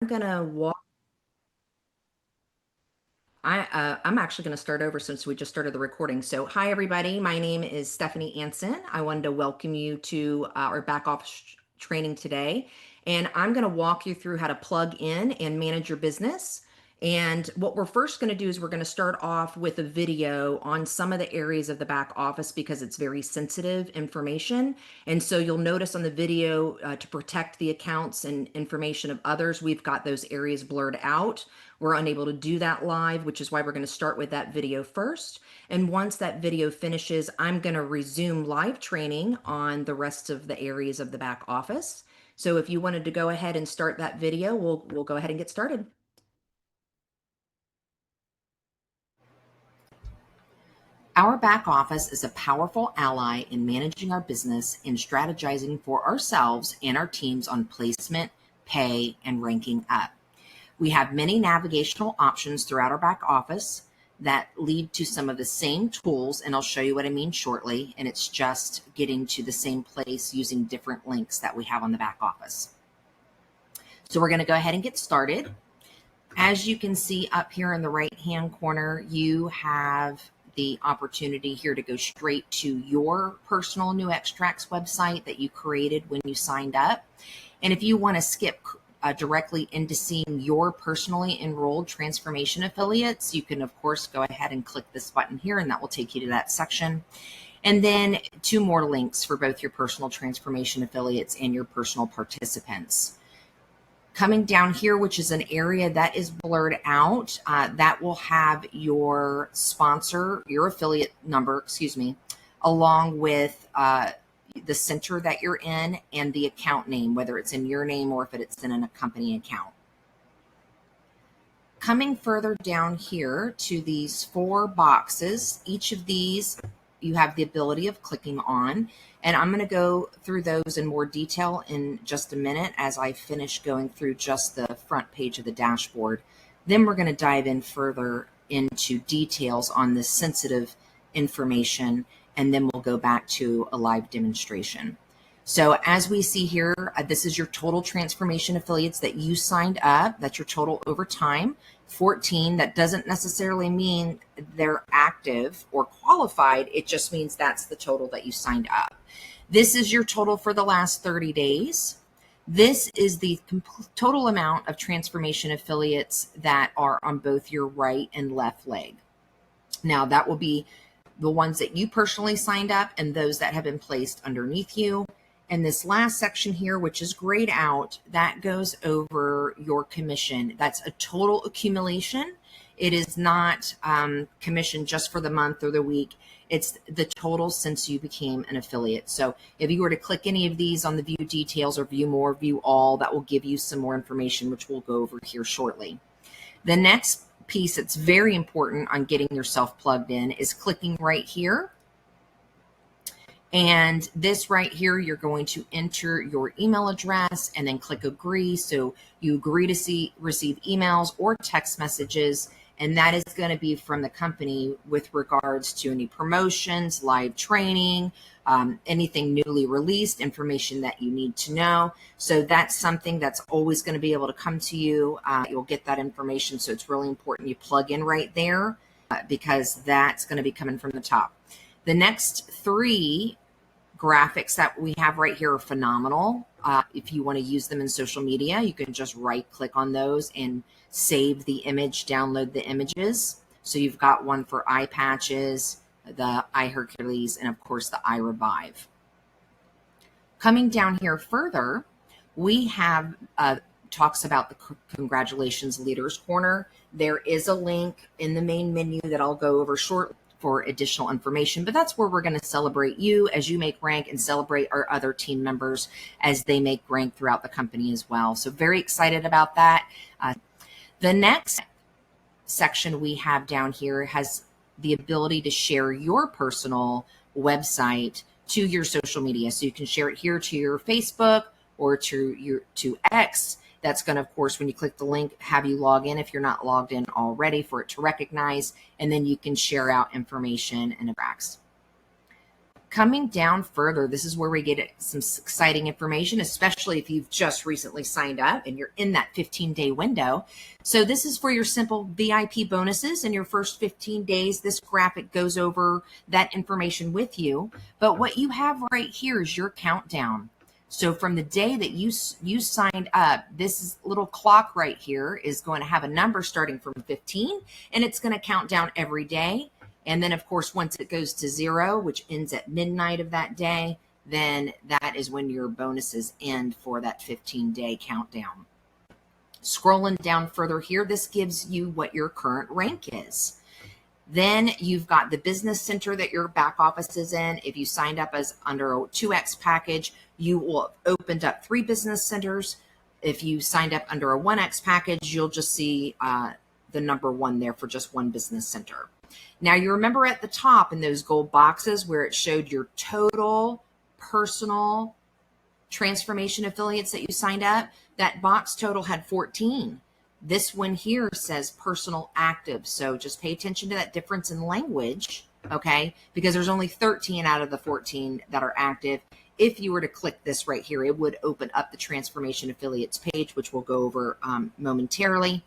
gonna walk. I'm actually gonna start over since we just started the recording. So, hi everybody. My name is Stephanie Anson. I wanted to welcome you to our back office training today, and I'm gonna walk you through how to plug in and manage your business. And what we're first going to do is we're going to start off with a video on some of the areas of the back office because it's very sensitive information. And so you'll notice on the video to protect the accounts and information of others, we've got those areas blurred out. We're unable to do that live, which is why we're going to start with that video first. And once that video finishes, I'm going to resume live training on the rest of the areas of the back office. So if you wanted to go ahead and start that video, we'll go ahead and get started. Our back office is a powerful ally in managing our business and strategizing for ourselves and our teams on placement, pay, and ranking up. We have many navigational options throughout our back office that lead to some of the same tools, and I'll show you what I mean shortly, and it's just getting to the same place using different links that we have on the back office. So we're going to go ahead and get started. As you can see up here in the right-hand corner, you have the opportunity here to go straight to your personal NuXtrax website that you created when you signed up. And if you want to skip directly into seeing your personally enrolled transformation affiliates, you can of course go ahead and click this button here and that will take you to that section. And then 2 more links for both your personal transformation affiliates and your personal participants. Coming down here, which is an area that is blurred out, that will have your sponsor, your affiliate number, along with the center that you're in and the account name, whether it's in your name or if it's in a company account. Coming further down here to these 4 boxes, each of these you have the ability of clicking on, and I'm going to go through those in more detail in just a minute as I finish going through just the front page of the dashboard. Then we're going to dive in further into details on this sensitive information, and then we'll go back to a live demonstration. So as we see here, this is your total transformation affiliates that you signed up. That's your total over time, 14. That doesn't necessarily mean they're active or qualified. It just means that's the total that you signed up. This is your total for the last 30 days. This is the total amount of transformation affiliates that are on both your right and left leg. Now that will be the ones that you personally signed up and those that have been placed underneath you. And this last section here, which is grayed out, that goes over your commission. That's a total accumulation. It is not commission just for the month or the week. It's the total since you became an affiliate. So if you were to click any of these on the view details or view more, view all, that will give you some more information, which we'll go over here shortly. The next piece that's very important on getting yourself plugged in is clicking right here. And this right here, you're going to enter your email address and then click agree. So you agree to receive emails or text messages, and that is going to be from the company with regards to any promotions, live training, anything newly released, information that you need to know. So that's something that's always going to be able to come to you. You'll get that information. So it's really important you plug in right there because that's going to be coming from the top. The next 3 graphics that we have right here are phenomenal. If you want to use them in social media, you can just right click on those and save the image, download the images. So you've got one for eye patches, the iHercules, and of course the iRevive. Coming down here further, we have talks about the Congratulations Leaders Corner. There is a link in the main menu that I'll go over shortly for additional information, but that's where we're going to celebrate you as you make rank and celebrate our other team members as they make rank throughout the company as well. So very excited about that. The next section we have down here has the ability to share your personal website to your social media. So you can share it here to your Facebook or to X. That's going to, of course, when you click the link, have you log in if you're not logged in already for it to recognize, and then you can share out information and tracks. Coming down further, this is where we get some exciting information, especially if you've just recently signed up and you're in that 15-day window. So this is for your simple VIP bonuses in your first 15 days. This graphic goes over that information with you. But what you have right here is your countdown. So from the day that you signed up, this little clock right here is going to have a number starting from 15, and it's going to count down every day. And then, of course, once it goes to 0, which ends at midnight of that day, then that is when your bonuses end for that 15-day countdown. Scrolling down further here, this gives you what your current rank is. Then you've got the business center that your back office is in. If you signed up as under a 2X package, you will have opened up 3 business centers. If you signed up under a 1X package, you'll just see the number 1 there for just 1 business center. Now, you remember at the top in those gold boxes where it showed your total personal transformation affiliates that you signed up, that box total had 14. This one here says personal active. So just pay attention to that difference in language, okay? Because there's only 13 out of the 14 that are active. If you were to click this right here, it would open up the transformation affiliates page, which we'll go over momentarily.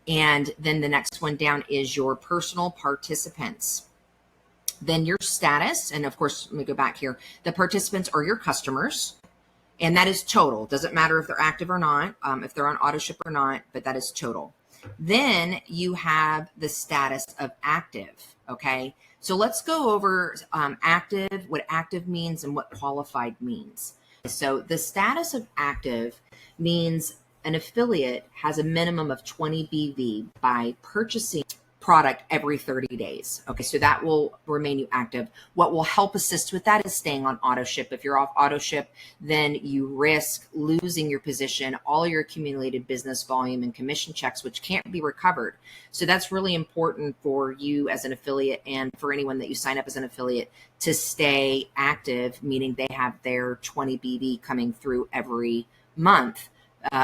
And then the next one down is your personal participants. Then your status, and of course, let me go back here. The participants are your customers, and that is total. Doesn't matter if they're active or not, if they're on auto ship or not, but that is total. Then you have the status of active, okay? So let's go over active, what active means and what qualified means. So the status of active means an affiliate has a minimum of 20 BV by purchasing product every 30 days. Okay, so that will remain you active. What will help assist with that is staying on auto ship. If you're off auto ship, then you risk losing your position, all your accumulated business volume and commission checks, which can't be recovered. So that's really important for you as an affiliate and for anyone that you sign up as an affiliate to stay active, meaning they have their 20 BV coming through every month.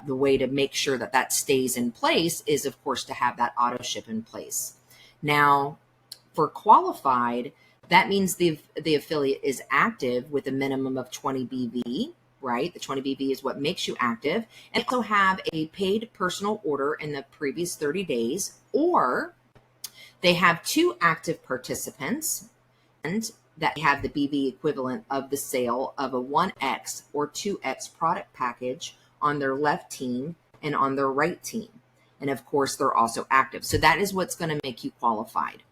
The way to make sure that that stays in place is, of course, to have that auto ship in place. Now, for qualified, that means the affiliate is active with a minimum of 20 BV, right? The 20 BV is what makes you active. And also have a paid personal order in the previous 30 days, or they have 2 active participants and that have the BV equivalent of the sale of a 1X or 2X product package on their left team and on their right team. And of course, they're also active. So that is what's going to make you qualified.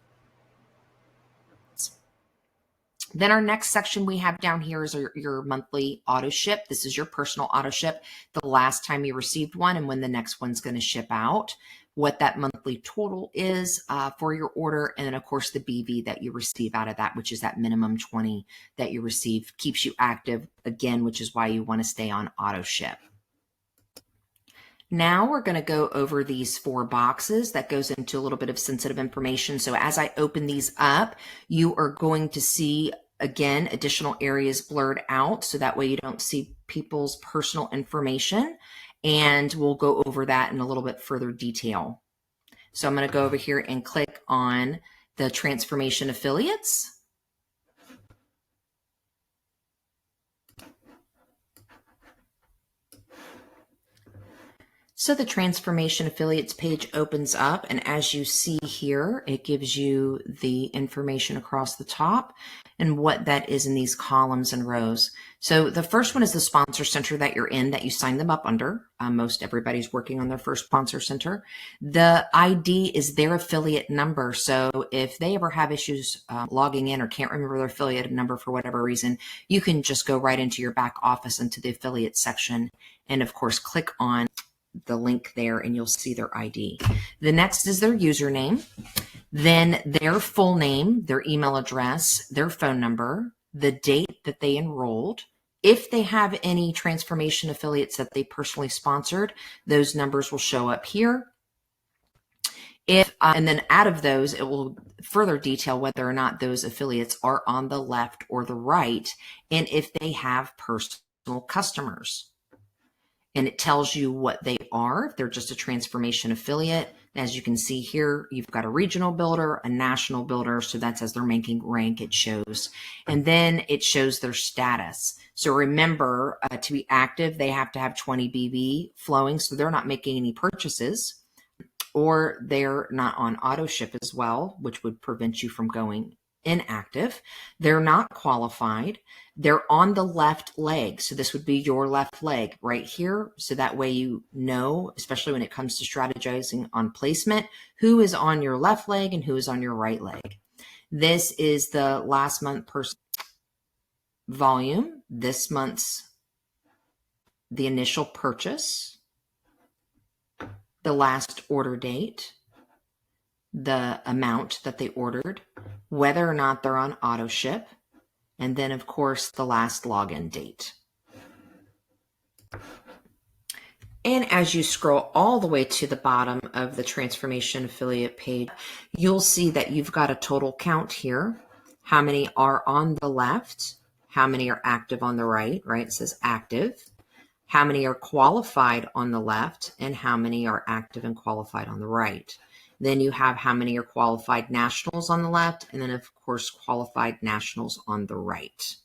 Then our next section we have down here is your monthly auto ship. This is your personal auto ship, the last time you received one and when the next one's going to ship out, what that monthly total is for your order, and then of course the BV that you receive out of that, which is that minimum 20 that you receive, keeps you active again, which is why you want to stay on auto ship. Now we're going to go over these 4 boxes that goes into a little bit of sensitive information. So as I open these up, you are going to see, again, additional areas blurred out. So that way you don't see people's personal information. And we'll go over that in a little bit further detail. So I'm going to go over here and click on the transformation affiliates. So the transformation affiliates page opens up, and as you see here, it gives you the information across the top and what that is in these columns and rows. So the first one is the sponsor center that you're in, that you sign them up under. Most everybody's working on their first sponsor center. The ID is their affiliate number. So if they ever have issues logging in or can't remember their affiliate number for whatever reason, you can just go right into your back office into the affiliate section and of course click on the link there and you'll see their ID. The next is their username, then their full name, their email address, their phone number, the date that they enrolled. If they have any transformation affiliates that they personally sponsored, those numbers will show up here. And then out of those, it will further detail whether or not those affiliates are on the left or the right, and if they have personal customers. and it tells you what they are. If they're just a transformation affiliate, as you can see here, you've got a regional builder, a national builder. So that's as they're making rank, it shows. And then it shows their status. So remember, to be active, they have to have 20 BB flowing. So they're not making any purchases, or they're not on auto ship as well, which would prevent you from going inactive. They're not qualified. They're on the left leg. So this would be your left leg right here. So that way you know, especially when it comes to strategizing on placement, who is on your left leg and who is on your right leg. This is the last month per volume, this month's the initial purchase, the last order date, the amount that they ordered, whether or not they're on auto ship, and then of course the last login date. And as you scroll all the way to the bottom of the transformation affiliate page, you'll see that you've got a total count here. How many are on the left? How many are active on the right? Right, it says active. How many are qualified on the left, and how many are active and qualified on the right. Then you have how many are qualified nationals on the left, and then of course qualified nationals on the right.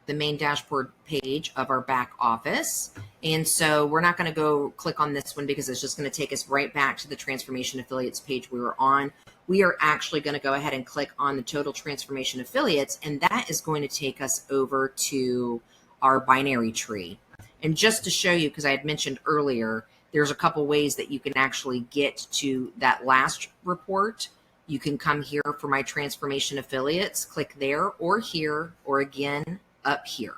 The main dashboard page of our back office. And so we're not going to go click on this one because it's just going to take us right back to the transformation affiliates page we were on. We are actually going to go ahead and click on the total transformation affiliates, and that is going to take us over to our binary tree. And just to show you, because I had mentioned earlier, there's a couple ways that you can actually get to that last report. You can come here for my transformation affiliates, click there, or here, or again, up here.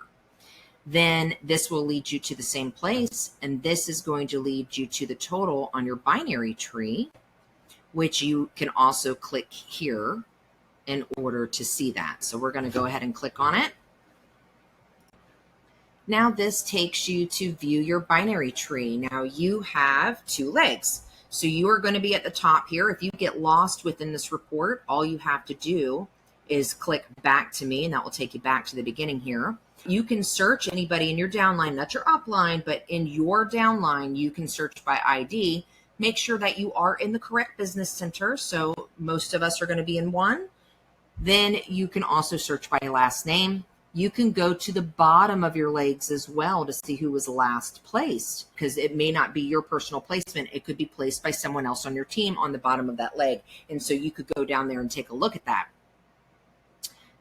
Then this will lead you to the same place, and this is going to lead you to the total on your binary tree, which you can also click here in order to see that. So we're going to go ahead and click on it. Now this takes you to view your binary tree. Now you have 2 legs. So you are going to be at the top here. If you get lost within this report, all you have to do is click back to me, and that will take you back to the beginning here. You can search anybody in your downline, not your upline, but in your downline, you can search by ID. Make sure that you are in the correct business center. So most of us are going to be in one. Then you can also search by last name. You can go to the bottom of your legs as well to see who was last placed, because it may not be your personal placement. It could be placed by someone else on your team on the bottom of that leg. And so you could go down there and take a look at that.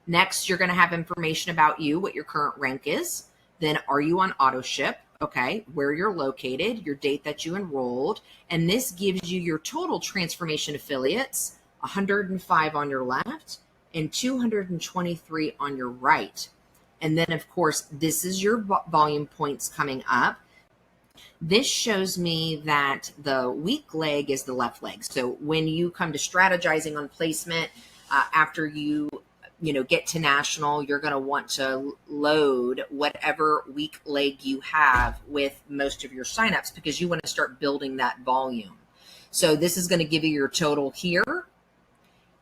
Next, you're going to have information about you, what your current rank is. Then, are you on auto ship? Okay, where you're located, your date that you enrolled. And this gives you your total transformation affiliates, 105 on your left and 223 on your right. And then, of course, this is your volume points coming up. This shows me that the weak leg is the left leg. So when you come to strategizing on placement, after you get to national, you're going to want to load whatever weak leg you have with most of your signups, because you want to start building that volume. So this is going to give you your total here.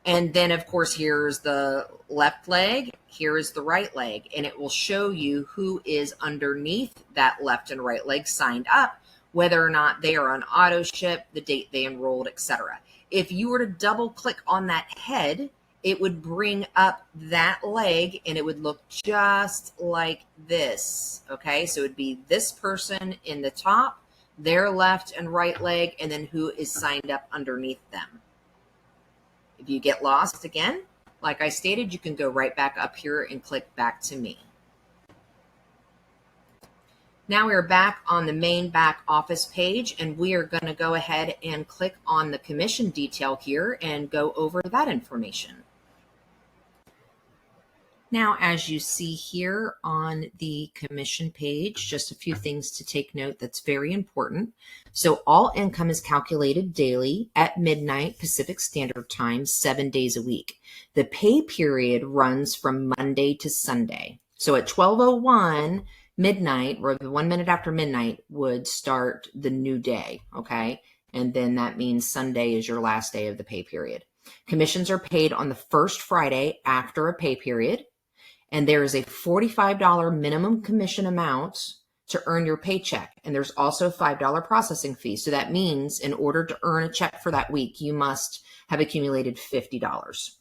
And then, of course, here's the left leg, here is the right leg, and it will show you who is underneath that left and right leg signed up, whether or not they are on auto ship, the date they enrolled, etc. If you were to double click on that head, it would bring up that leg and it would look just like this. Okay, so it would be this person in the top, their left and right leg, and then who is signed up underneath them. If you get lost again, like I stated, you can go right back up here and click back to me. Now we're back on the main back office page, and we are going to go ahead and click on the commission detail here and go over that information. Now, as you see here on the commission page, just a few things to take note that's very important. So all income is calculated daily at midnight Pacific Standard Time, 7 days a week. The pay period runs from Monday to Sunday. So at 12:01 midnight, or 1 minute after midnight, would start the new day, okay? And then that means Sunday is your last day of the pay period. Commissions are paid on the first Friday after a pay period. And there is a $45 minimum commission amount to earn your paycheck. And there's also a $5 processing fee. So that means in order to earn a check for that week, you must have accumulated $50.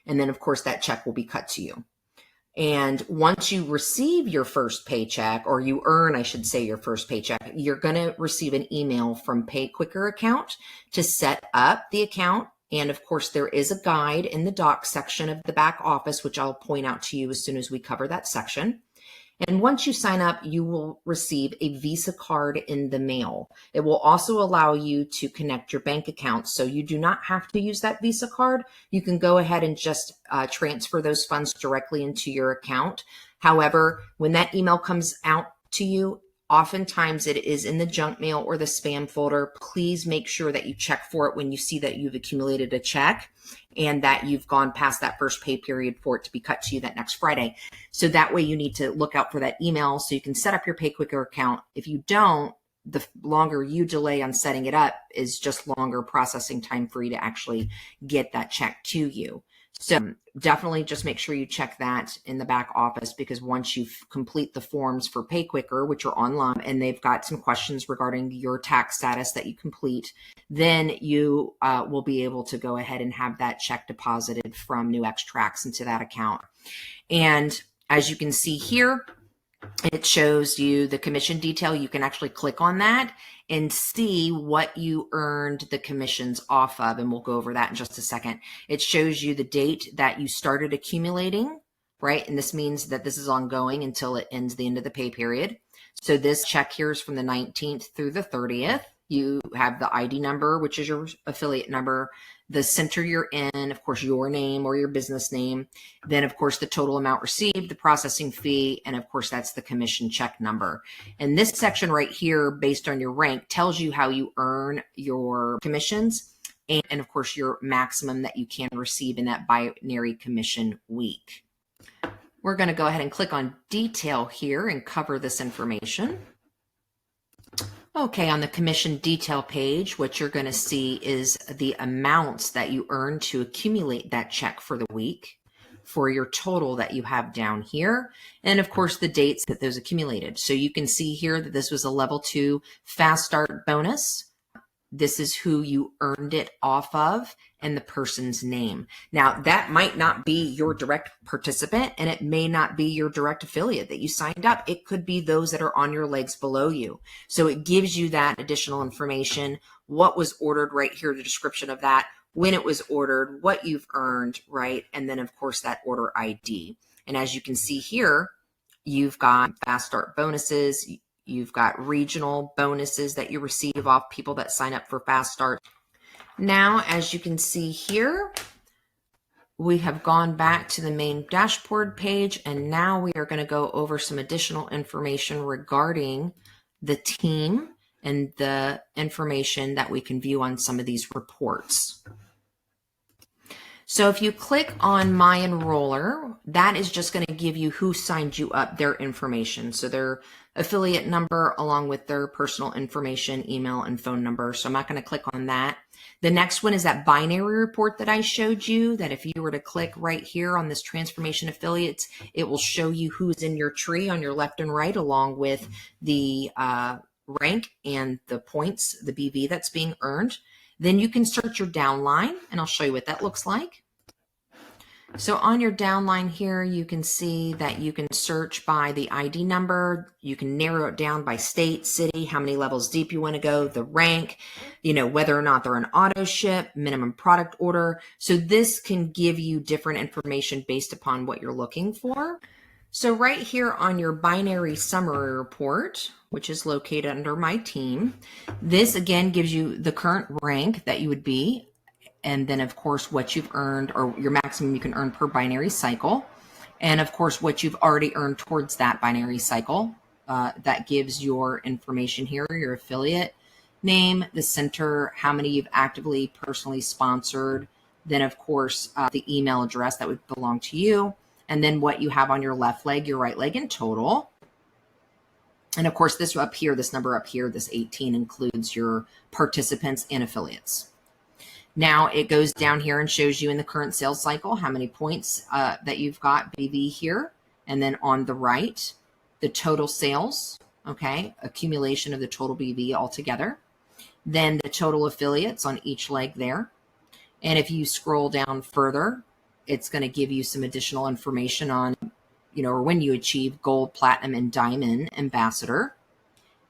And then of course that check will be cut to you. And once you receive your first paycheck, or you earn, I should say, your first paycheck, you're going to receive an email from Pay Quicker account to set up the account. And of course, there is a guide in the docs section of the back office, which I'll point out to you as soon as we cover that section. And once you sign up, you will receive a Visa card in the mail. It will also allow you to connect your bank account. So you do not have to use that Visa card. You can go ahead and just transfer those funds directly into your account. However, when that email comes out to you, oftentimes it is in the junk mail or the spam folder. Please make sure that you check for it when you see that you've accumulated a check and that you've gone past that first pay period for it to be cut to you that next Friday. So that way you need to look out for that email so you can set up your Pay Quicker account. If you don't, the longer you delay on setting it up is just longer processing time for you to actually get that check to you. So definitely just make sure you check that in the back office, because once you complete the forms for Pay Quicker, which are online, and they've got some questions regarding your tax status that you complete, then you will be able to go ahead and have that check deposited from NuXtrax into that account. And as you can see here, it shows you the commission detail. You can actually click on that and see what you earned the commissions off of. And we'll go over that in just a second. It shows you the date that you started accumulating, right? And this means that this is ongoing until it ends the end of the pay period. So this check here is from the 19th through the 30th. You have the ID number, which is your affiliate number, the center you're in, of course, your name or your business name, then of course the total amount received, the processing fee, and of course that's the commission check number. And this section right here, based on your rank, tells you how you earn your commissions and of course your maximum that you can receive in that binary commission week. We're going to go ahead and click on detail here and cover this information. Okay, on the commission detail page, what you're going to see is the amounts that you earn to accumulate that check for the week for your total that you have down here. And of course, the dates that those accumulated. So you can see here that this was a level 2 fast start bonus. This is who you earned it off of and the person's name. Now, that might not be your direct participant, and it may not be your direct affiliate that you signed up. It could be those that are on your legs below you. So it gives you that additional information, what was ordered right here, the description of that, when it was ordered, what you've earned, right? And then, of course, that order ID. And as you can see here, you've got fast start bonuses. You've got regional bonuses that you receive off people that sign up for Fast Start. Now, as you can see here, we have gone back to the main dashboard page, and now we are going to go over some additional information regarding the team and the information that we can view on some of these reports. So if you click on My Enroller, that is just going to give you who signed you up, their information. So their affiliate number along with their personal information, email, and phone number. So I'm not going to click on that. The next one is that binary report that I showed you, that if you were to click right here on this Transformation Affiliates, it will show you who's in your tree on your left and right, along with the rank and the points, the BV that's being earned. Then you can search your downline, and I'll show you what that looks like. So on your downline here, you can see that you can search by the ID number. You can narrow it down by state, city, how many levels deep you want to go, the rank, you know, whether or not they're an auto ship, minimum product order. So this can give you different information based upon what you're looking for. So right here on your binary summary report, which is located under My Team, this again gives you the current rank that you would be, and then of course what you've earned, or your maximum you can earn per binary cycle, and of course what you've already earned towards that binary cycle. That gives your information here, your affiliate name, the center, how many you've actively personally sponsored, then of course the email address that would belong to you, and then what you have on your left leg, your right leg in total. And of course this up here, this number up here, this 18, includes your participants and affiliates. Now it goes down here and shows you in the current sales cycle how many points that you've got BV here. And then on the right, the total sales, okay, accumulation of the total BV altogether. Then the total affiliates on each leg there. And if you scroll down further, it's going to give you some additional information on, or when you achieve gold, platinum, and diamond ambassador.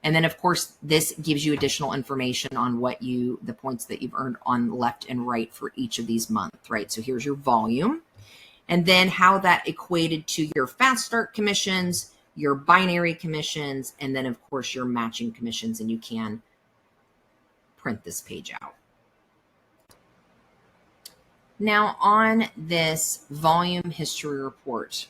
And then, of course, this gives you additional information on the points that you've earned on left and right for each of these months, right? So here's your volume. And then how that equated to your fast start commissions, your binary commissions, and then, of course, your matching commissions. And you can print this page out. Now on this volume history report,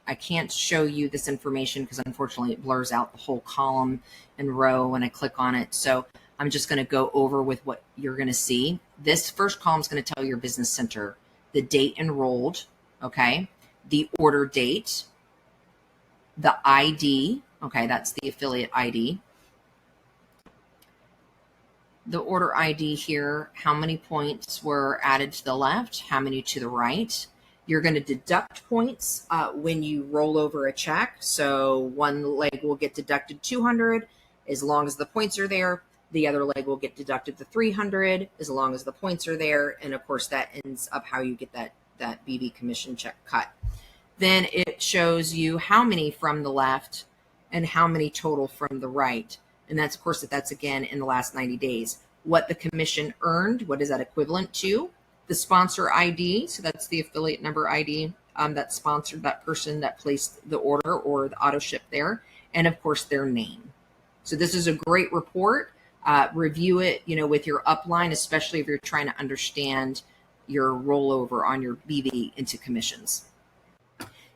I can't show you this information because unfortunately it blurs out the whole column and row when I click on it. So I'm just going to go over with what you're going to see. This first column is going to tell your business center, the date enrolled, okay, the order date, the ID, okay, that's the affiliate ID. The order ID here, how many points were added to the left, how many to the right. You're going to deduct points when you roll over a check. So one leg will get deducted 200 as long as the points are there. The other leg will get deducted the 300 as long as the points are there. And of course, that ends up how you get that BV commission check cut. Then it shows you how many from the left and how many total from the right. And that's, of course, that's again in the last 90 days. What the commission earned, what is that equivalent to? The sponsor ID, so that's the affiliate number ID that sponsored that person that placed the order or the auto ship there. And of course, their name. So this is a great report. Review it, with your upline, especially if you're trying to understand your rollover on your BV into commissions.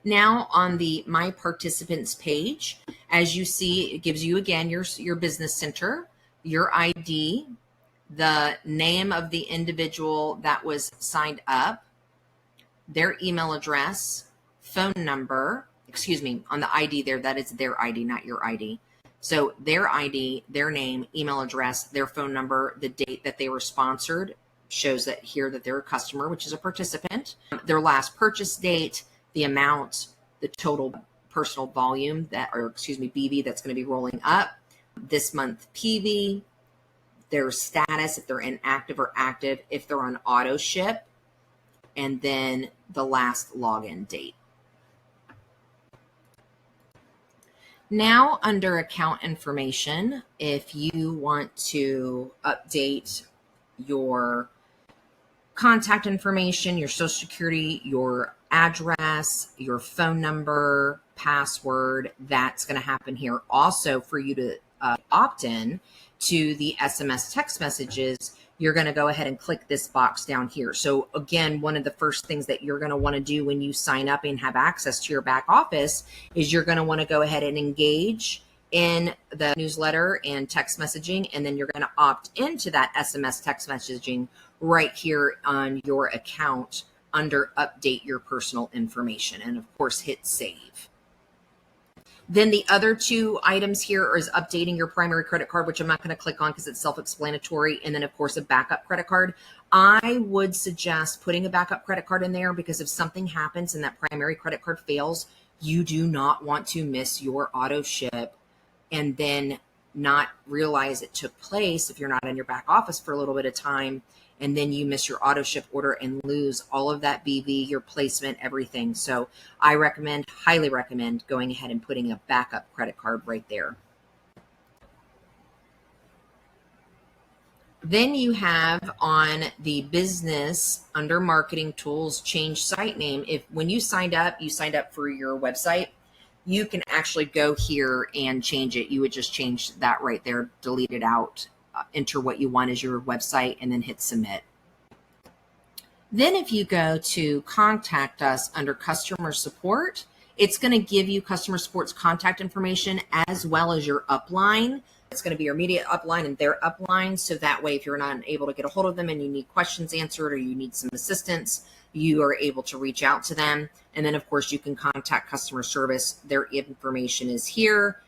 Now on the My Participants page, as you see, it gives you again your business center, your ID, the name of the individual that was signed up, their email address, phone number, on the ID there, that is their ID, not your ID. So their ID, their name, email address, their phone number, the date that they were sponsored, shows that here that they're a customer, which is a participant, their last purchase date, the amount, the total personal volume BV that's going to be rolling up, this month PV, their status, if they're inactive or active, if they're on auto ship, and then the last login date. Now under account information, if you want to update your contact information, your social security, your address, your phone number, password, that's going to happen here. Also, for you to opt in to the SMS text messages, you're going to go ahead and click this box down here. So again, one of the first things that you're going to want to do when you sign up and have access to your back office is you're going to want to go ahead and engage in the newsletter and text messaging, and then you're going to opt into that SMS text messaging right here on your account under update your personal information, and of course hit save. Then the other two items here is updating your primary credit card, which I'm not going to click on because it's self-explanatory, and then of course a backup credit card. I would suggest putting a backup credit card in there because if something happens and that primary credit card fails, you do not want to miss your auto ship and then not realize it took place if you're not in your back office for a little bit of time, and then you miss your auto ship order and lose all of that BV, your placement, everything. So I highly recommend going ahead and putting a backup credit card right there. Then you have on the business under marketing tools, change site name. When you signed up for your website, you can actually go here and change it. You would just change that right there, delete it out, enter what you want as your website, and then hit submit. Then if you go to contact us under customer support, it's going to give you customer support's contact information as well as your upline. It's going to be your immediate upline and their upline. So that way, if you're not able to get a hold of them and you need questions answered or you need some assistance, you are able to reach out to them. And then of course you can contact customer service. Their information is here.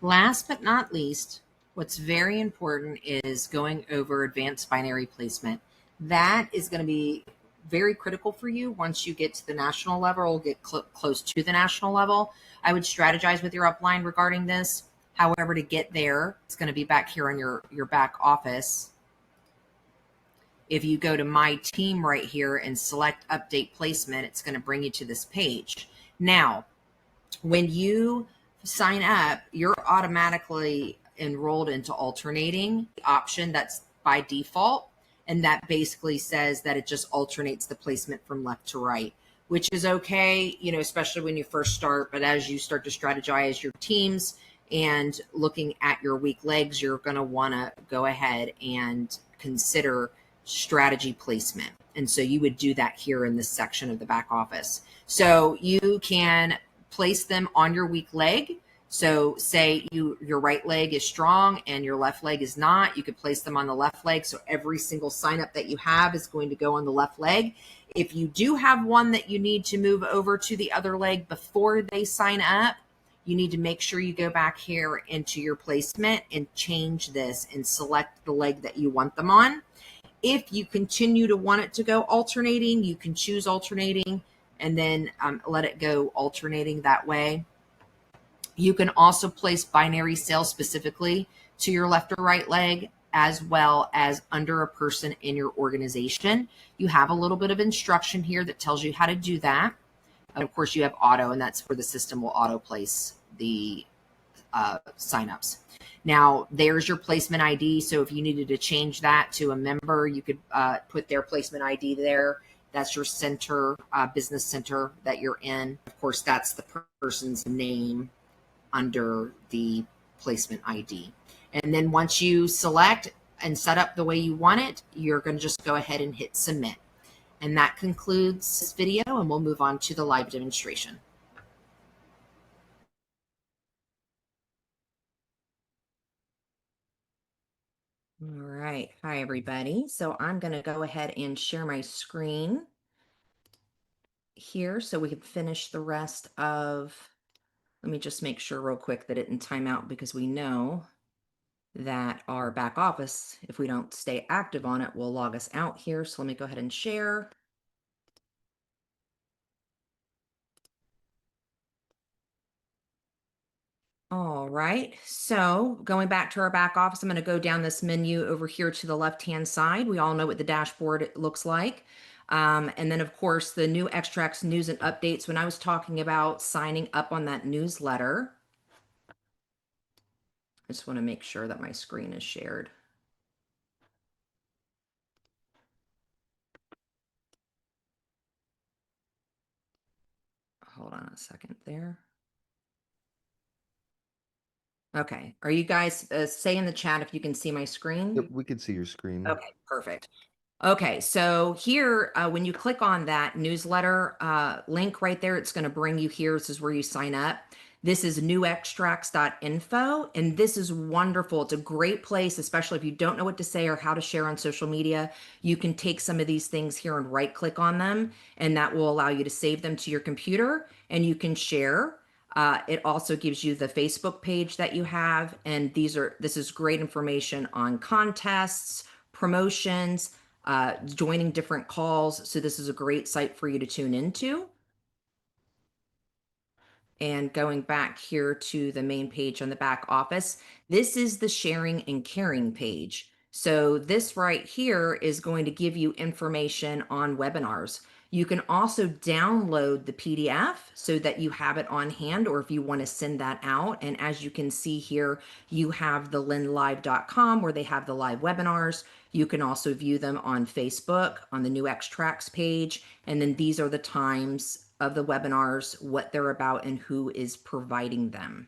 Last but not least, what's very important is going over advanced binary placement. That is going to be very critical for you once you get to the national level or get close to the national level. I would strategize with your upline regarding this. However, to get there, it's going to be back here on your back office. If you go to my team right here and select update placement, it's going to bring you to this page. Now, when you sign up, you're automatically enrolled into alternating option that's by default. And that basically says that it just alternates the placement from left to right, which is okay, you know, especially when you first start. But as you start to strategize your teams and looking at your weak legs, you're going to want to go ahead and consider strategy placement. And so you would do that here in this section of the back office. So you can place them on your weak leg. So say your right leg is strong and your left leg is not, you could place them on the left leg. So every single sign up that you have is going to go on the left leg. If you do have one that you need to move over to the other leg before they sign up, you need to make sure you go back here into your placement and change this and select the leg that you want them on. If you continue to want it to go alternating, you can choose alternating and then let it go alternating that way. You can also place binary sales specifically to your left or right leg, as well as under a person in your organization. You have a little bit of instruction here that tells you how to do that. And of course, you have auto, and that's where the system will auto place the signups. Now, there's your placement ID. So if you needed to change that to a member, you could put their placement ID there. That's your center, business center that you're in. Of course, that's the person's name under the placement ID. And then once you select and set up the way you want it, you're going to just go ahead and hit submit. And that concludes this video, and we'll move on to the live demonstration. All right. Hi, everybody. So I'm going to go ahead and share my screen here so we can finish the rest of, let me just make sure real quick that it didn't time out, because we know that our back office, if we don't stay active on it, will log us out here. So let me go ahead and share. All right, so going back to our back office, I'm going to go down this menu over here to the left-hand side. We all know what the dashboard looks like. And then, of course, the NuXtrax news and updates. When I was talking about signing up on that newsletter, I just want to make sure that my screen is shared. Hold on a second there. Okay, are you guys say in the chat if you can see my screen? Yep, we can see your screen. Okay, perfect. Okay, so here, when you click on that newsletter link right there, it's going to bring you here. This is where you sign up. This is NuXtrax.info, and this is wonderful. It's a great place, especially if you don't know what to say or how to share on social media. You can take some of these things here and right click on them, and that will allow you to save them to your computer, and you can share. It also gives you the Facebook page that you have, and this is great information on contests, promotions, joining different calls. So this is a great site for you to tune into. And going back here to the main page on the back office, this is the sharing and caring page. So this right here is going to give you information on webinars. You can also download the PDF so that you have it on hand, or if you want to send that out. And as you can see here, you have the linlive.com where they have the live webinars. You can also view them on Facebook on the NuXtrax page. And then these are the times of the webinars, what they're about, and who is providing them.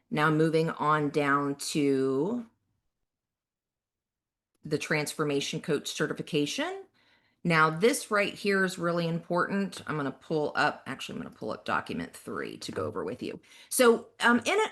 Now moving on down to the transformation coach certification. Now, this right here is really important. I'm going to pull up, actually, I'm going to pull up document 3 to go over with you. So,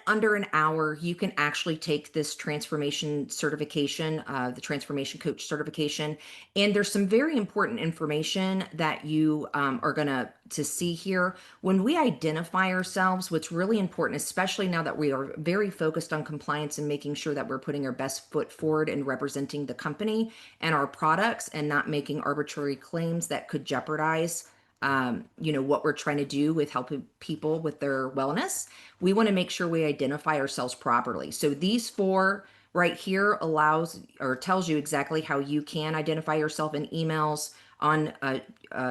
under an hour, you can actually take this transformation certification, the transformation coach certification. And there's some very important information that you are going to see here. When we identify ourselves, what's really important, especially now that we are very focused on compliance and making sure that we're putting our best foot forward and representing the company and our products and not making arbitrary claims that could jeopardize what we're trying to do with helping people with their wellness. We want to make sure we identify ourselves properly. So these 4 right here allows or tells you exactly how you can identify yourself in emails, on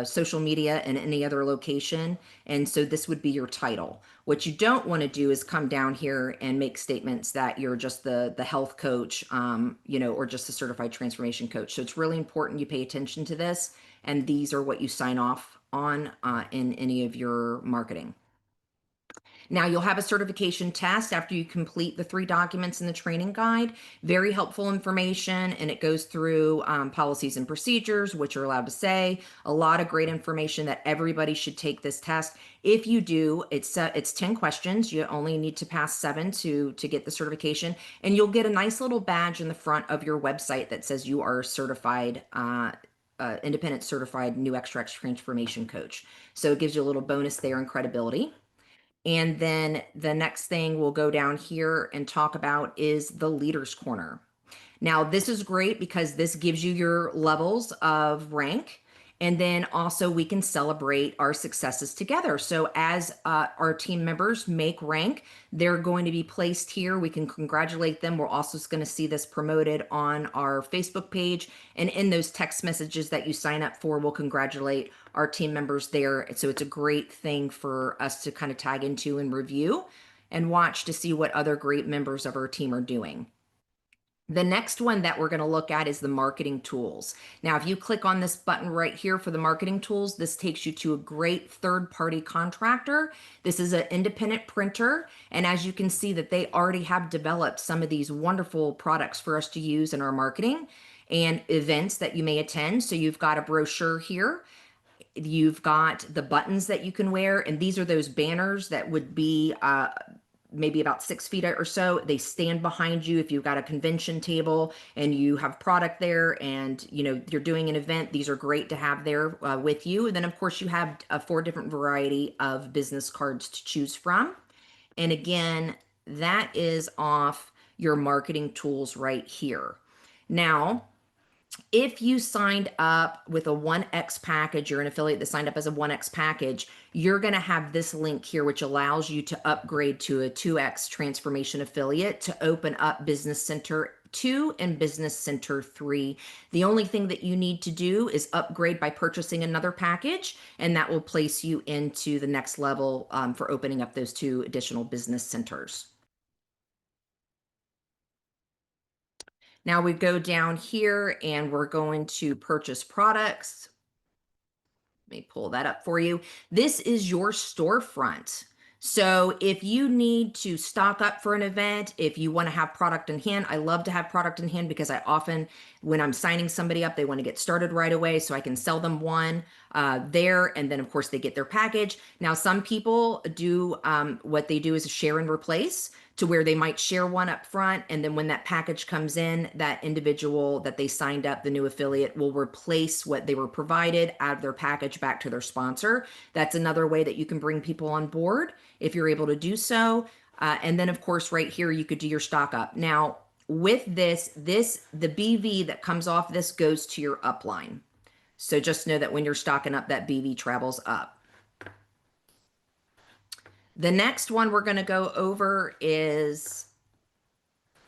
social media, and any other location. And so this would be your title. What you don't want to do is come down here and make statements that you're just the health coach, or just a certified transformation coach. So it's really important you pay attention to this. And these are what you sign off on in any of your marketing. Now you'll have a certification test after you complete the 3 documents in the training guide. Very helpful information, and it goes through policies and procedures, what you're allowed to say. A lot of great information that everybody should take this test. If you do, it's 10 questions. You only need to pass 7 to get the certification, and you'll get a nice little badge in the front of your website that says you are certified. Independent certified NuXtrax transformation coach. So it gives you a little bonus there in credibility. And then the next thing we'll go down here and talk about is the Leaders Corner. Now, this is great because this gives you your levels of rank. And then also we can celebrate our successes together. So as our team members make rank, they're going to be placed here. We can congratulate them. We're also going to see this promoted on our Facebook page. And in those text messages that you sign up for, we'll congratulate our team members there. So it's a great thing for us to kind of tag into and review and watch to see what other great members of our team are doing. The next one that we're going to look at is the marketing tools. Now, if you click on this button right here for the marketing tools, this takes you to a great third-party contractor. This is an independent printer. And as you can see that they already have developed some of these wonderful products for us to use in our marketing and events that you may attend. So you've got a brochure here. You've got the buttons that you can wear. And these are those banners that would be maybe about 6 feet or so. They stand behind you if you've got a convention table and you have product there and you're doing an event. These are great to have there with you. And then of course you have a 4 different variety of business cards to choose from. And again, that is off your marketing tools right here. Now, if you signed up with a 1X package, you're an affiliate that signed up as a 1X package, you're going to have this link here, which allows you to upgrade to a 2X transformation affiliate to open up Business Center 2 and Business Center 3. The only thing that you need to do is upgrade by purchasing another package, and that will place you into the next level for opening up those 2 additional business centers. Now we go down here and we're going to purchase products. Let me pull that up for you. This is your storefront. So if you need to stock up for an event, if you want to have product in hand, I love to have product in hand because I often, when I'm signing somebody up, they want to get started right away so I can sell them one there. And then of course they get their package. Now, some people do what they do is share and replace, to where they might share one up front. And then when that package comes in, that individual that they signed up, the new affiliate, will replace what they were provided, add their package back to their sponsor. That's another way that you can bring people on board if you're able to do so. And then of course, right here, you could do your stock up. Now with the BV that comes off this goes to your upline. So just know that when you're stocking up, that BV travels up. The next one we're going to go over is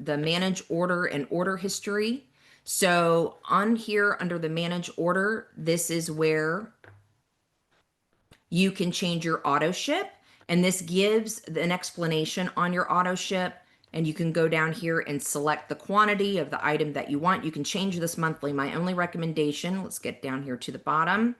the manage order and order history. So on here under the manage order, this is where you can change your auto ship. And this gives an explanation on your auto ship. And you can go down here and select the quantity of the item that you want. You can change this monthly. My only recommendation, let's get down here to the bottom,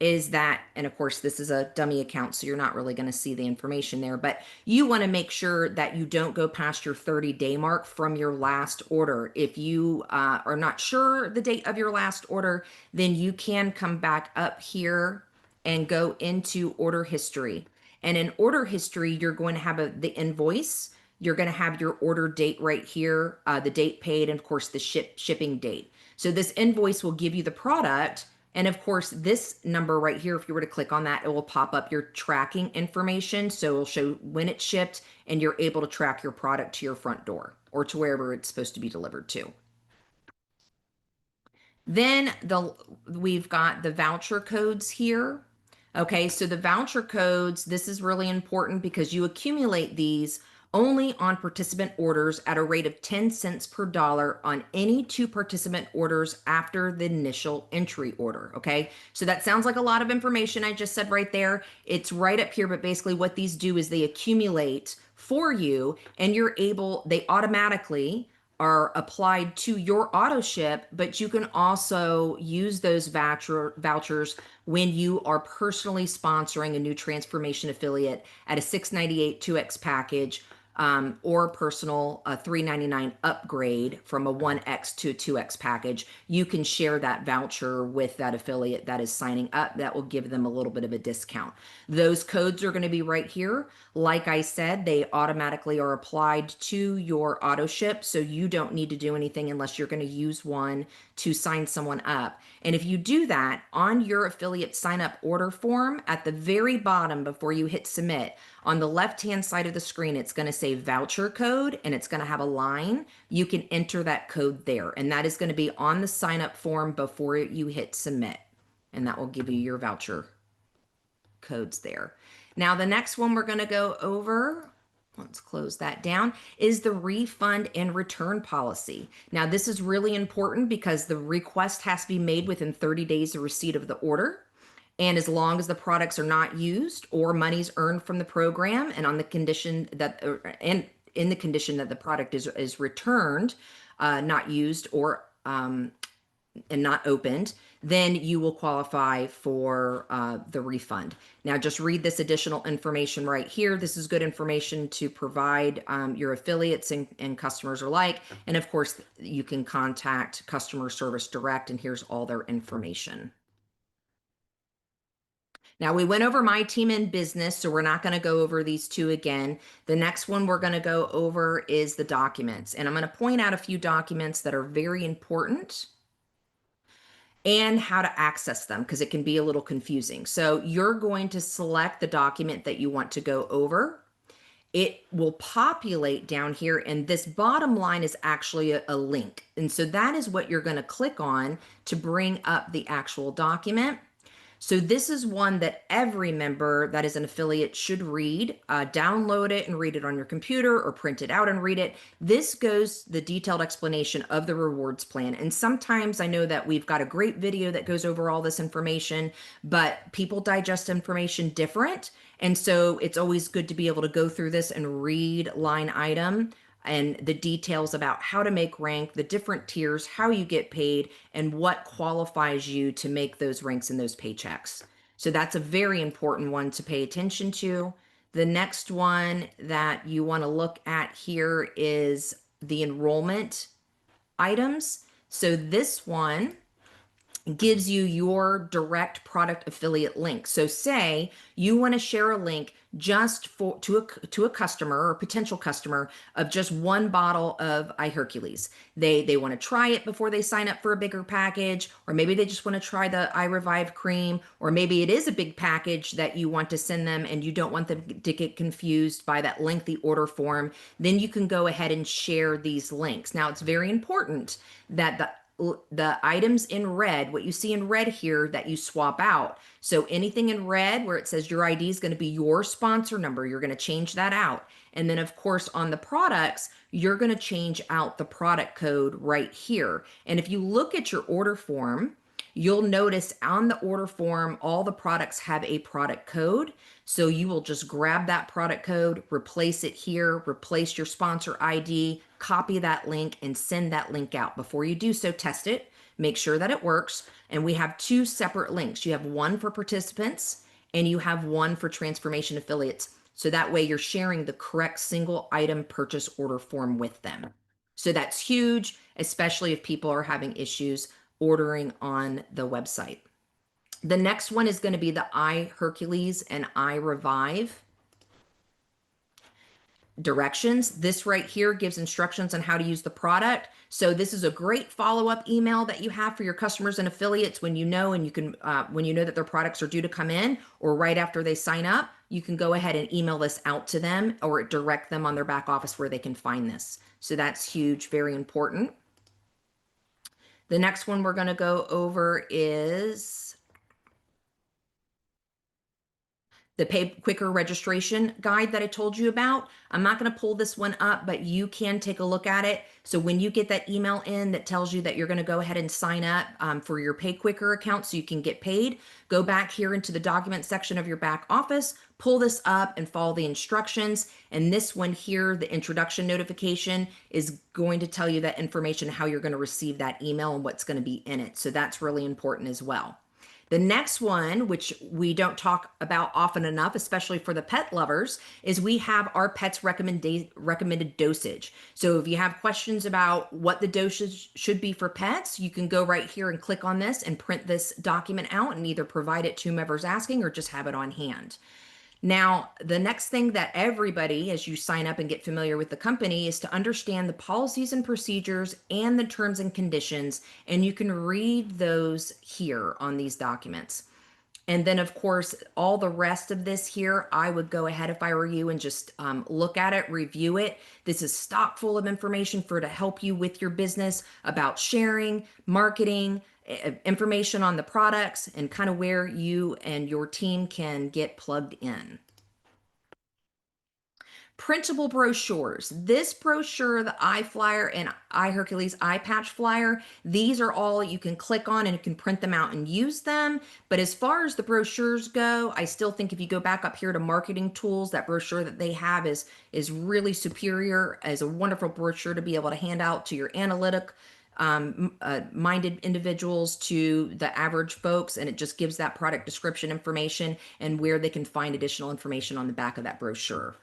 is that, and of course, this is a dummy account, so you're not really going to see the information there, but you want to make sure that you don't go past your 30-day mark from your last order. If you are not sure the date of your last order, then you can come back up here and go into order history. And in order history, you're going to have the invoice. You're going to have your order date right here, the date paid, and of course the shipping date. So this invoice will give you the product. And of course, this number right here, if you were to click on that, it will pop up your tracking information. So it'll show when it's shipped and you're able to track your product to your front door or to wherever it's supposed to be delivered to. Then we've got the voucher codes here. Okay, so the voucher codes, this is really important because you accumulate these only on participant orders at a rate of 10 cents per dollar on any 2 participant orders after the initial entry order. Okay, so that sounds like a lot of information I just said right there. It's right up here, but basically what these do is they accumulate for you and they automatically are applied to your auto ship, but you can also use those vouchers when you are personally sponsoring a new transformation affiliate at a $6.98 2X package, or personal $3.99 upgrade from a 1X to a 2X package. You can share that voucher with that affiliate that is signing up. That will give them a little bit of a discount. Those codes are going to be right here. Like I said, they automatically are applied to your auto ship, so you don't need to do anything unless you're going to use one to sign someone up. And if you do that on your affiliate sign up order form, at the very bottom before you hit submit, on the left-hand side of the screen, it's going to say voucher code and it's going to have a line. You can enter that code there, and that is going to be on the sign up form before you hit submit. And that will give you your voucher codes there. Now, the next one we're going to go over, let's close that down, is the refund and return policy. Now, this is really important because the request has to be made within 30 days of receipt of the order. And as long as the products are not used or money's earned from the program, and on the condition that, and in the condition that the product is returned, not used or and not opened, then you will qualify for the refund. Now, just read this additional information right here. This is good information to provide your affiliates and customers alike. And of course, you can contact customer service direct, and here's all their information. Now, we went over my team in business, so we're not going to go over these two again. The next one we're going to go over is the documents. And I'm going to point out a few documents that are very important and how to access them because it can be a little confusing. So you're going to select the document that you want to go over. It will populate down here, and this bottom line is actually a link. And so that is what you're going to click on to bring up the actual document. So this is one that every member that is an affiliate should read, download it and read it on your computer or print it out and read it. This goes the detailed explanation of the rewards plan. And sometimes I know that we've got a great video that goes over all this information, but people digest information different. And so it's always good to be able to go through this and read line item and the details about how to make rank, the different tiers, how you get paid, and what qualifies you to make those ranks and those paychecks. So that's a very important one to pay attention to. The next one that you want to look at here is the enrollment items. So this one gives you your direct product affiliate link. So say you want to share a link just to a customer or potential customer of just one bottle of iHercules. They want to try it before they sign up for a bigger package, or maybe they just want to try the iRevive cream, or maybe it is a big package that you want to send them and you don't want them to get confused by that lengthy order form. Then you can go ahead and share these links. Now, it's very important that the items in red, what you see in red here, that you swap out. So anything in red where it says your ID is going to be your sponsor number, you're going to change that out. And then of course on the products, you're going to change out the product code right here. And if you look at your order form, you'll notice on the order form, all the products have a product code. So you will just grab that product code, replace it here, replace your sponsor ID, copy that link, and send that link out. Before you do so, test it. make sure that it works. And we have two separate links. You have one for participants and you have one for transformation affiliates. So that way you're sharing the correct single item purchase order form with them. So that's huge, especially if people are having issues ordering on the website. The next one is going to be the iHercules and iRevive directions. This right here gives instructions on how to use the product. So this is a great follow-up email that you have for your customers and affiliates when you know, and you can when you know that their products are due to come in, or right after they sign up, you can go ahead and email this out to them or direct them on their back office where they can find this. So that's huge, very important. The next one we're going to go over is the pay quicker registration guide that I told you about. I'm not going to pull this one up, but you can take a look at it. So when you get that email in that tells you that you're going to go ahead and sign up for your pay quicker account so you can get paid, go back here into the document section of your back office, pull this up and follow the instructions. And this one here, the introduction notification, is going to tell you that information, how you're going to receive that email and what's going to be in it. So that's really important as well. The next one, which we don't talk about often enough, especially for the pet lovers, is we have our pet's recommended dosage. So if you have questions about what the dosage should be for pets, you can go right here and click on this and print this document out and either provide it to whomever's asking or just have it on hand. Now, the next thing that everybody, as you sign up and get familiar with the company, is to understand the policies and procedures and the terms and conditions, and you can read those here on these documents. And then, of course, all the rest of this here, I would go ahead if I were you and just look at it, review it. This is stock full of information to help you with your business about sharing, marketing, information on the products, and kind of where you and your team can get plugged in. Printable brochures. This brochure, the iFlyer and iHercules iPatch Flyer, these are all you can click on and you can print them out and use them. But as far as the brochures go, I still think if you go back up here to marketing tools, that brochure that they have is really superior, as a wonderful brochure to be able to hand out to your analytic minded individuals, to the average folks, and it just gives that product description information and where they can find additional information on the back of that brochure.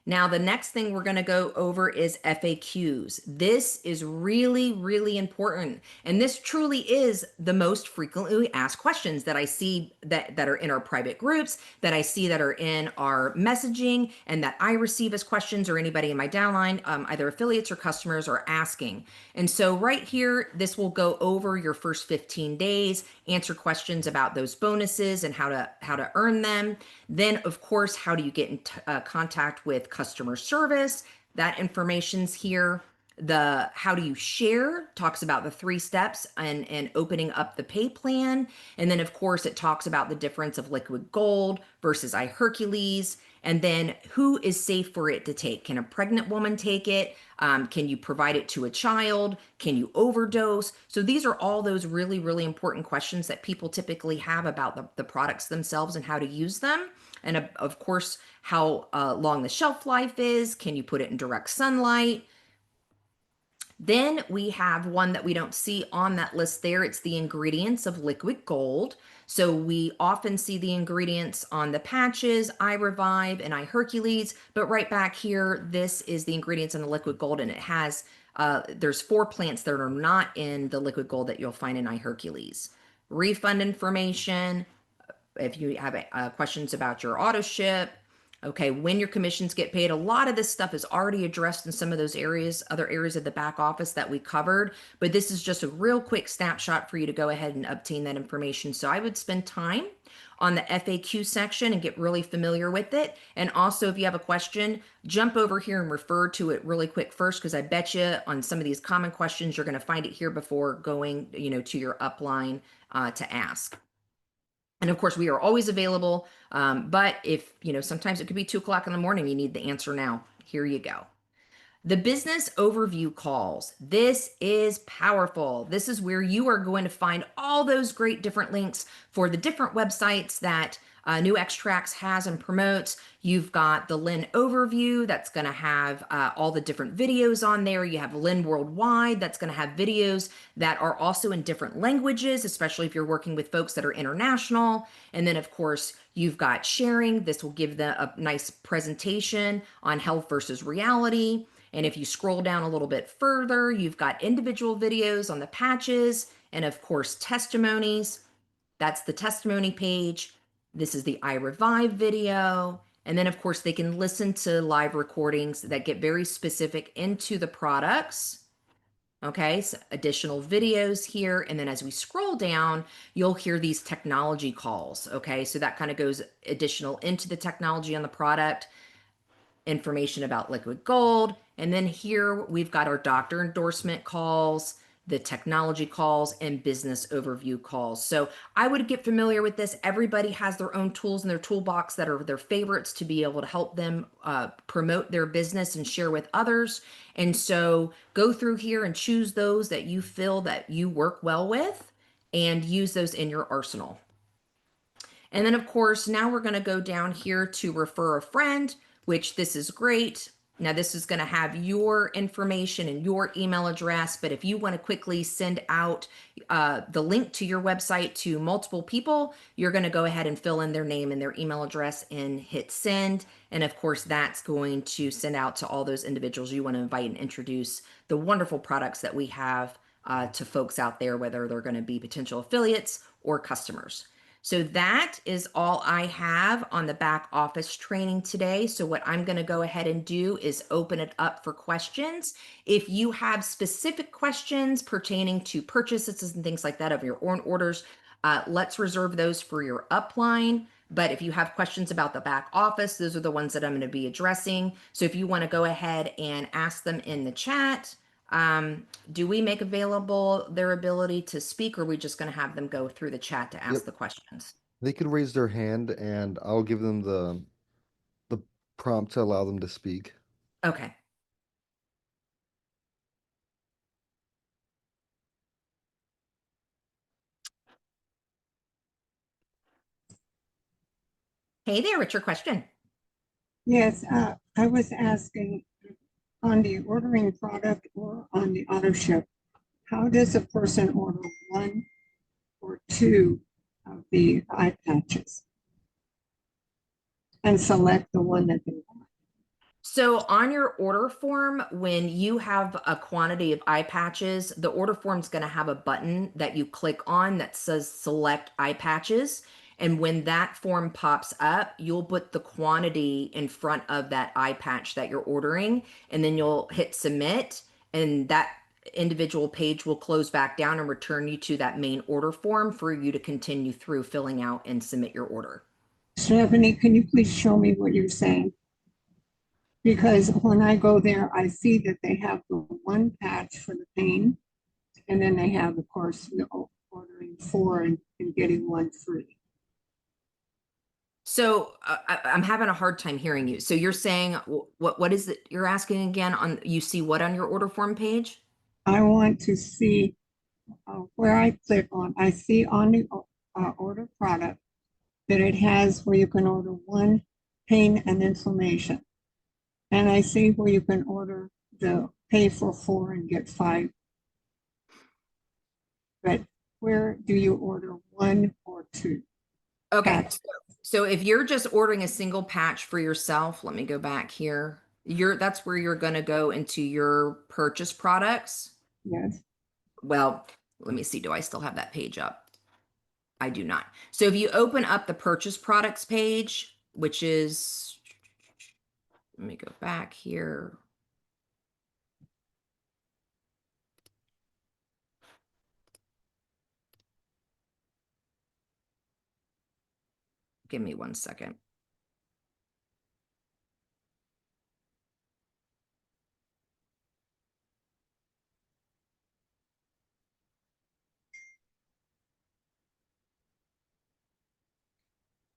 Now, the next thing we're going to go over is FAQs. This is really, really important. And this truly is the most frequently asked questions that I see that are in our private groups, that I see that are in our messaging, and that I receive as questions, or anybody in my downline, either affiliates or customers, are asking. And so right here, this will go over your first 15 days, answer questions about those bonuses and how to earn them. Then, of course, how do you get in contact with customer service? That information's here. The how do you share talks about the 3 steps and opening up the pay plan. And then, of course, it talks about the difference of liquid gold versus iHercules. And then who is safe for it to take? Can a pregnant woman take it? Can you provide it to a child? Can you overdose? So these are all those really, really important questions that people typically have about the products themselves and how to use them. And of course, how long the shelf life is. Can you put it in direct sunlight? Then we have one that we don't see on that list there. It's the ingredients of liquid gold. So we often see the ingredients on the patches, iRevive and iHercules, but right back here, this is the ingredients in the liquid gold, and it has, there's 4 plants that are not in the liquid gold that you'll find in iHercules. Refund information, if you have questions about your auto ship, okay, when your commissions get paid. A lot of this stuff is already addressed in some of those areas, other areas of the back office that we covered, but this is just a real quick snapshot for you to go ahead and obtain that information. So I would spend time on the FAQ section and get really familiar with it. And also, if you have a question, jump over here and refer to it really quick first, because I bet you on some of these common questions, you're going to find it here before going, to your upline to ask. And of course, we are always available. But if, sometimes it could be 2 o'clock in the morning, you need the answer now. Here you go. The business overview calls. This is powerful. This is where you are going to find all those great different links for the different websites that NuXtrax has and promotes. You've got the Lynn overview that's going to have all the different videos on there. You have Lynn Worldwide that's going to have videos that are also in different languages, especially if you're working with folks that are international. And then, of course, you've got sharing. This will give them a nice presentation on health versus reality. And if you scroll down a little bit further, you've got individual videos on the patches and, of course, testimonies. That's the testimony page. This is the I Revive video. And then, of course, they can listen to live recordings that get very specific into the products. Okay, so additional videos here. And then as we scroll down, you'll hear these technology calls. Okay, so that kind of goes additional into the technology on the product, information about liquid gold. And then here we've got our doctor endorsement calls, the technology calls, and business overview calls. So I would get familiar with this. Everybody has their own tools in their toolbox that are their favorites to be able to help them promote their business and share with others. And so go through here and choose those that you feel that you work well with and use those in your arsenal. And then, of course, now we're going to go down here to refer a friend, which this is great. Now, this is going to have your information and your email address. But if you want to quickly send out the link to your website to multiple people, you're going to go ahead and fill in their name and their email address and hit send. And of course, that's going to send out to all those individuals you want to invite and introduce the wonderful products that we have to folks out there, whether they're going to be potential affiliates or customers. So that is all I have on the back office training today. So what I'm going to go ahead and do is open it up for questions. If you have specific questions pertaining to purchases and things like that of your own orders, let's reserve those for your upline. But if you have questions about the back office, those are the ones that I'm going to be addressing. So if you want to go ahead and ask them in the chat, do we make available their ability to speak, or are we just going to have them go through the chat to ask Yep. the questions? They can raise their hand and I'll give them the prompt to allow them to speak. Okay. Hey there, what's your question? Yes, I was asking on the ordering product or on the auto ship, how does a person order one or two of the eye patches and select the one that they want? So on your order form, when you have a quantity of eye patches, the order form is going to have a button that you click on that says select eye patches. And when that form pops up, you'll put the quantity in front of that eye patch that you're ordering, and then you'll hit submit, and that individual page will close back down and return you to that main order form for you to continue through filling out and submit your order. Stephanie, can you please show me what you're saying? Because when I go there, I see that they have the one patch for the pain, and then they have, of course, ordering four and getting one free. So I'm having a hard time hearing you. So you're saying what is it you're asking again? On you see what on your order form page? I want to see where I click on, I see on the order product that it has where you can order one pain and inflammation. And I see where you can order the pay for four and get five. But where do you order one or two? Okay. Patch. So if you're just ordering a single patch for yourself, let me go back here. That's where you're going to go into your purchase products. Yes. Well, let me see. Do I still have that page up? I do not. So if you open up the purchase products page, which is, let me go back here. Give me 1 second.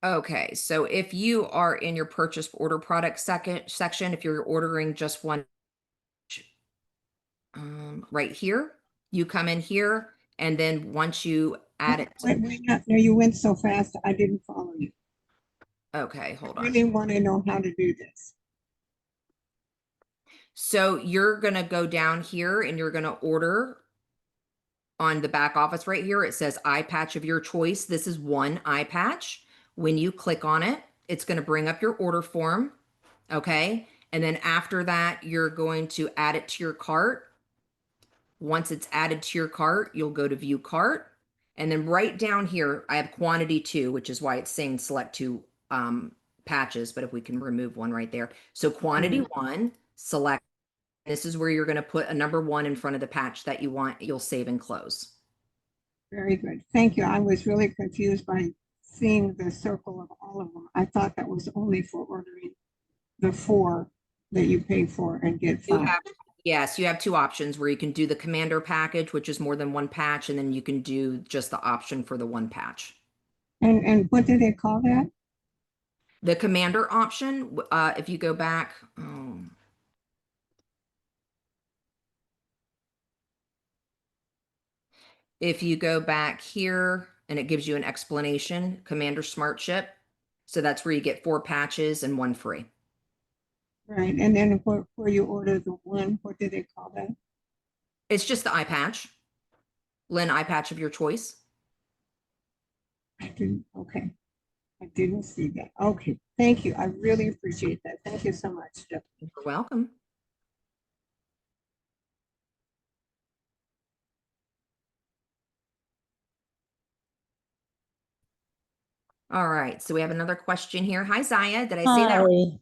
Okay, so if you are in your purchase order product section, if you're ordering just one right here. You come in here, and then once you add it, Wait, no, you went so fast, I didn't follow you. okay, I hold on. really want to know how to do this. So you're gonna go down here and you're gonna order on the back office right here. It says eye patch of your choice. This is one eye patch. When you click on it, it's gonna bring up your order form, okay? And then after that, you're going to add it to your cart. Once it's added to your cart, you'll go to view cart. And then right down here, I have quantity 2, which is why it's saying select 2 patches, but if we can remove one right there. So quantity 1, select. This is where you're going to put a number 1 in front of the patch that you want. You'll save and close. Very good. Thank you. I was really confused by seeing the circle of all of them. I thought that was only for ordering the 4 that you pay for and get You 5. have, yes, you have 2 options where you can do the commander package, which is more than 1 patch, and then you can do just the option for the 1 patch. And what do they call that? The commander option, if you go back, if you go back here and it gives you an explanation, Commander Smart Ship. So that's where you get 4 patches and 1 free. Right. And then where you order the 1, what do they call that? It's just the eye patch. Lynn, eye patch of your choice. I didn't, okay. I didn't see that. Okay. Thank you. I really appreciate that. Thank you so much, Jeff. You're welcome. All right, so we have another question here. Hi, Zaya. Did I say that right? Hi.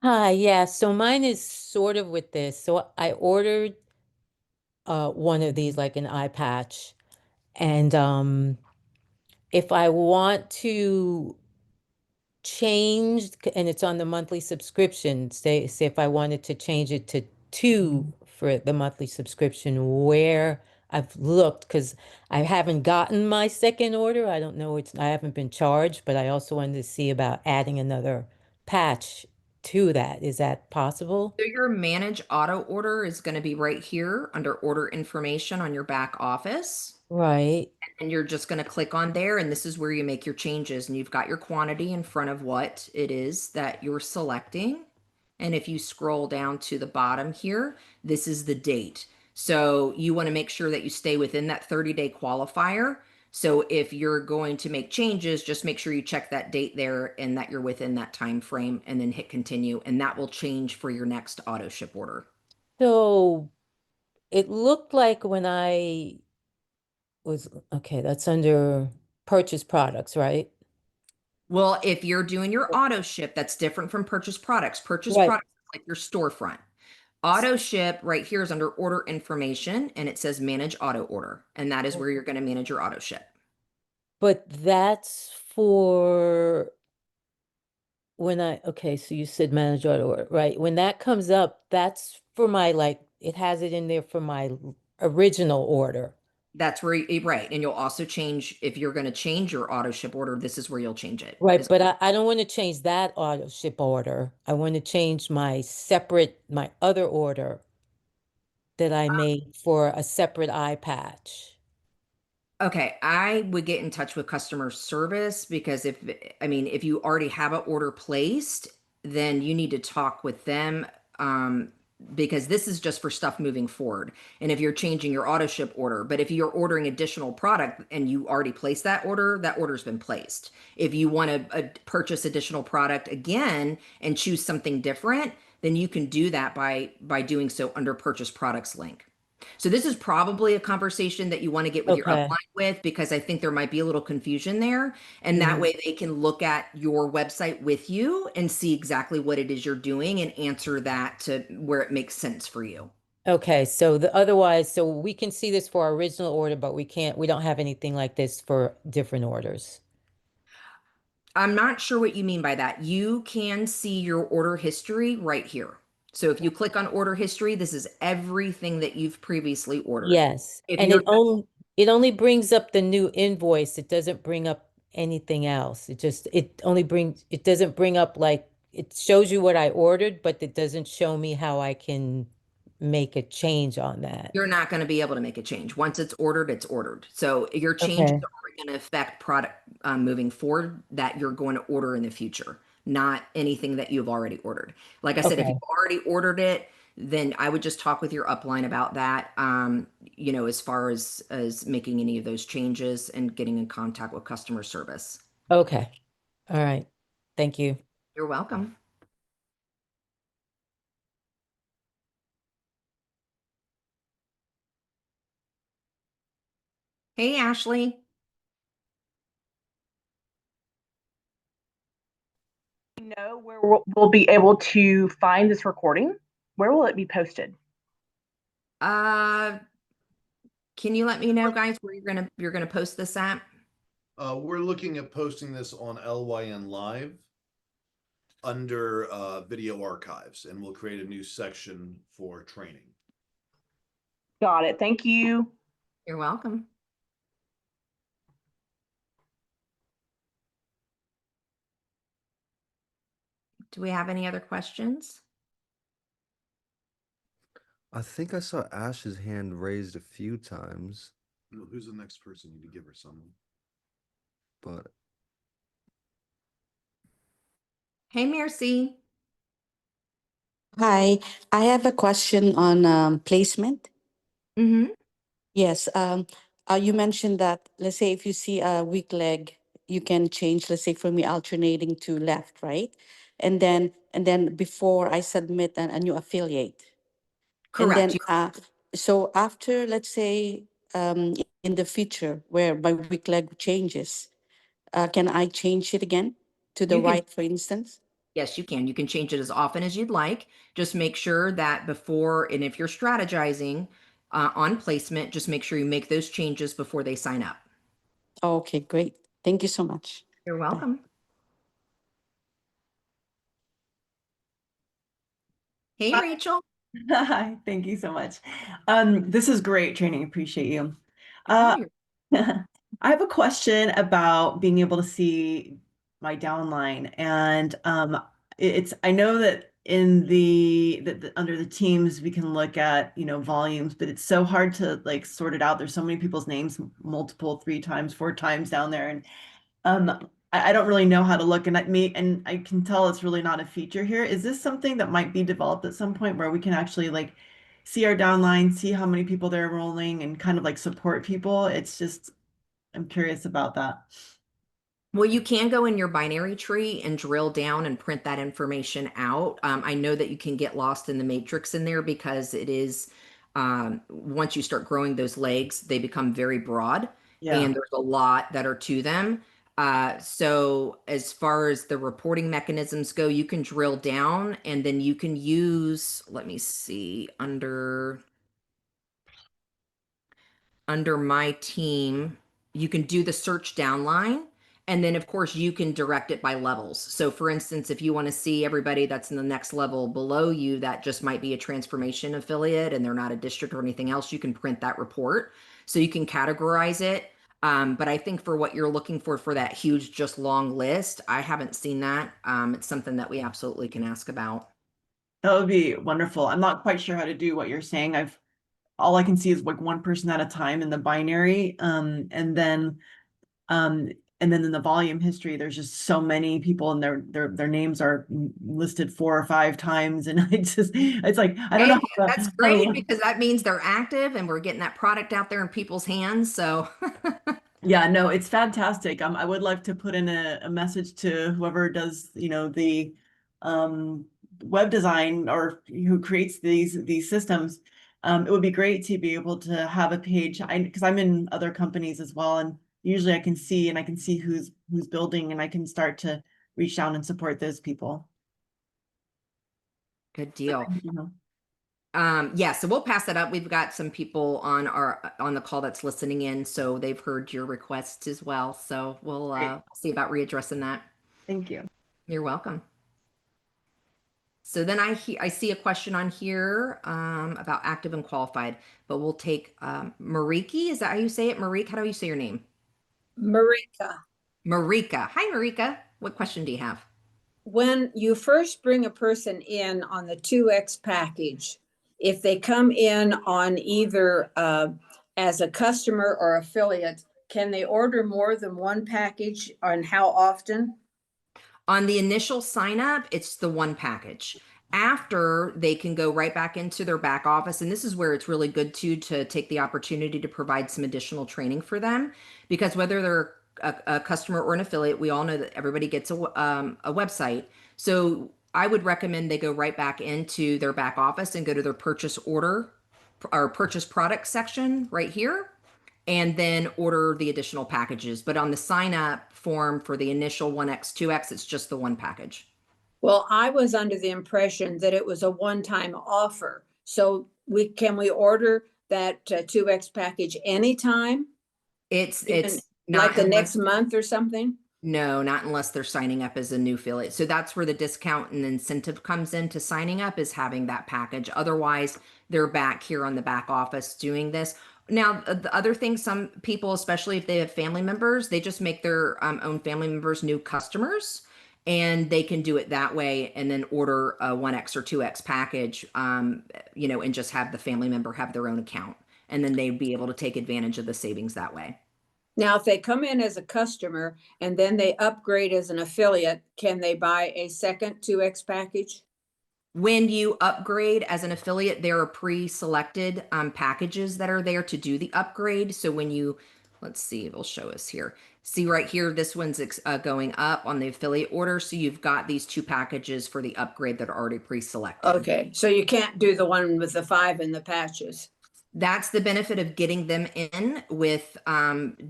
Hi, yeah. So mine is sort of with this. So I ordered one of these, like an eye patch. And if I want to change, and it's on the monthly subscription, say if I wanted to change it to 2 for the monthly subscription, where I've looked, because I haven't gotten my second order. I don't know, I haven't been charged, but I also wanted to see about adding another patch to that. Is that possible? So your manage auto order is going to be right here under order information on your back office. Right. And you're just going to click on there, and this is where you make your changes, and you've got your quantity in front of what it is that you're selecting. And if you scroll down to the bottom here, this is the date. So you want to make sure that you stay within that 30-day qualifier. So if you're going to make changes, just make sure you check that date there and that you're within that time frame, and then hit continue, and that will change for your next auto ship order. So it looked like when I was, okay, that's under purchase products, right? Well, if you're doing your auto ship, that's different from purchase products. Purchase Right. products is like your storefront. Auto ship right here is under order information, and it says manage auto order. And that is where you're going to manage your auto ship. But that's for when okay, so you said manage order, right? When that comes up, that's for my, like, it has it in there for my original order. That's where right. And you'll also change, if you're going to change your auto ship order, this is where you'll change it. Right, but I don't want to change that auto ship order. I want to change my other order that I made for a separate eye patch. Okay, I would get in touch with customer service because if you already have an order placed, then you need to talk with them because this is just for stuff moving forward. And if you're changing your auto ship order, but if you're ordering additional product and you already placed that order's been placed. If you want to purchase additional product again and choose something different, then you can do that by doing so under purchase products link. So this is probably a conversation that you want to get with your Okay. upline with, because I think there might be a little confusion there. And that way they can look at your website with you and see exactly what it is you're doing and answer that to where it makes sense for you. Okay, so otherwise, so we can see this for our original order, but we don't have anything like this for different orders. I'm not sure what you mean by that. You can see your order history right here. So if you click on order history, this is everything that you've previously ordered. Yes, If and you're it only brings up the new invoice. It doesn't bring up anything else. It doesn't bring up, like, it shows you what I ordered, but it doesn't show me how I can make a change on that. You're not going to be able to make a change. Once it's ordered, it's ordered. So your changes Okay. are going to affect product moving forward that you're going to order in the future, not anything that you've already ordered. Like I said, if Okay. you've already ordered it, then I would just talk with your upline about that. You know, as far as making any of those changes and getting in contact with customer service. Okay. All right. Thank you. You're welcome. Hey, Ashley. Know where we'll be able to find this recording? Where will it be posted? Uh, can you let me know, guys, where you're gonna post this at? We're looking at posting this on LYN Live under video archives, and we'll create a new section for training. Got it. Thank you. You're welcome. Do we have any other questions? I think I saw Ash's hand raised a few times, Who's the next person? You need to give her someone. but Hey, Mercy. Hi, I have a question on placement. Mm-hmm. Yes, you mentioned that, let's say if you see a weak leg, you can change, let's say for me, alternating to left, right? And then before I submit a new affiliate. And Correct. then so after, let's say, in the future where my weak leg changes, can I change it again to the You can, right, for instance? yes, you can. You can change it as often as you'd like. Just make sure that before, and if you're strategizing on placement, just make sure you make those changes before they sign up. Okay, great. Thank you so much. You're Bye. welcome. Hey, Hi. Rachel. Hi, thank you so much. This is great training. Appreciate you. Oh, Uh, I have a question about being able to see my downline, and it's I know that in the under the teams we can look at volumes, but it's so hard to like sort it out. There's so many people's names, multiple, 3 times, 4 times down there, and I don't really know how to look, and I can tell it's really not a feature here. Is this something that might be developed at some point where we can actually like see our downline, see how many people they're enrolling, and kind of like support people? It's just I'm curious about that. well, you can go in your binary tree and drill down and print that information out. I know that you can get lost in the matrix in there because it is, once you start growing those legs, they become very broad Yeah. and there's a lot that are to them. So as far as the reporting mechanisms go, you can drill down and then you can use, let me see, under my team, you can do the search downline. And then, of course, you can direct it by levels. So, for instance, if you want to see everybody that's in the next level below you, that just might be a transformation affiliate and they're not a district or anything else, you can print that report. So you can categorize it. But I think for what you're looking for that huge, just long list, I haven't seen that. It's something that we absolutely can ask about. That would be wonderful. I'm not quite sure how to do what you're saying. All I can see is like one person at a time in the binary. Um, and then in the volume history, there's just so many people and their names are listed 4 or 5 times. And it's like, I don't Hey, know that's how to great look. because that means they're active and we're getting that product out there in people's hands. So Yeah, no, it's fantastic. I would like to put in a message to whoever does, the um web design or who creates these systems. It would be great to be able to have a page. Because I'm in other companies as well, and usually I can see who's building, and I can start to reach down and support those people. good deal. You know. Yeah, so we'll pass that up. We've got some people on the call that's listening in, so they've heard your requests as well. So we'll Great. see about readdressing that. Thank you. You're welcome. So then I see a question on here about active and qualified, but we'll take Mariki. Is that how you say it? Marika, how do you say your name? Marika, Marika. Hi, Marika. What question do you have? when you first bring a person in on the 2X package, if they come in on either as a customer or affiliate, can they order more than one package, and how often? On the initial sign up, it's the one package. After, they can go right back into their back office. And this is where it's really good to take the opportunity to provide some additional training for them, because whether they're a customer or an affiliate, we all know that everybody gets a website. So I would recommend they go right back into their back office and go to their purchase order or purchase product section right here, and then order the additional packages. But on the sign up form for the initial 1X, 2X, it's just the one package. Well, I was under the impression that it was a one-time offer. So can we order that 2X package anytime? It's Even not like the unless, next month or something? no, not unless they're signing up as a new affiliate. So that's where the discount and incentive comes into signing up, is having that package. Otherwise, they're back here on the back office doing this. Now, the other thing, some people, especially if they have family members, they just make their own family members new customers, and they can do it that way and then order a 1X or 2X package, and just have the family member have their own account. And then they'd be able to take advantage of the savings that way. Now, if they come in as a customer and then they upgrade as an affiliate, can they buy a second 2X package? When you upgrade as an affiliate, there are pre-selected packages that are there to do the upgrade. So when you, let's see, it'll show us here. See right here, this one's going up on the affiliate order. So you've got these two packages for the upgrade that are already pre-selected. Okay, so you can't do the one with the 5 and the patches. That's the benefit of getting them in with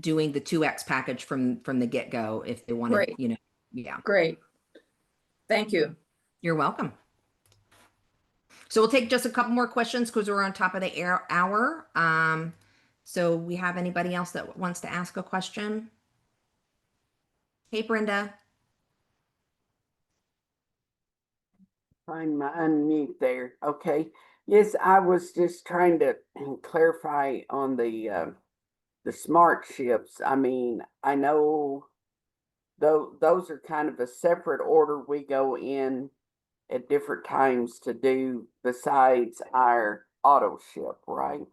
doing the 2X package from the get-go if they want to, Great. yeah. Great. Thank you. You're welcome. So we'll take just a couple more questions because we're on top of the hour. So we have anybody else that wants to ask a question? Hey, Brenda. Find my unmute there. Okay. Yes, I was just trying to clarify on the smart ships. I mean, I know those are kind of a separate order we go in at different times to do besides our auto ship, right?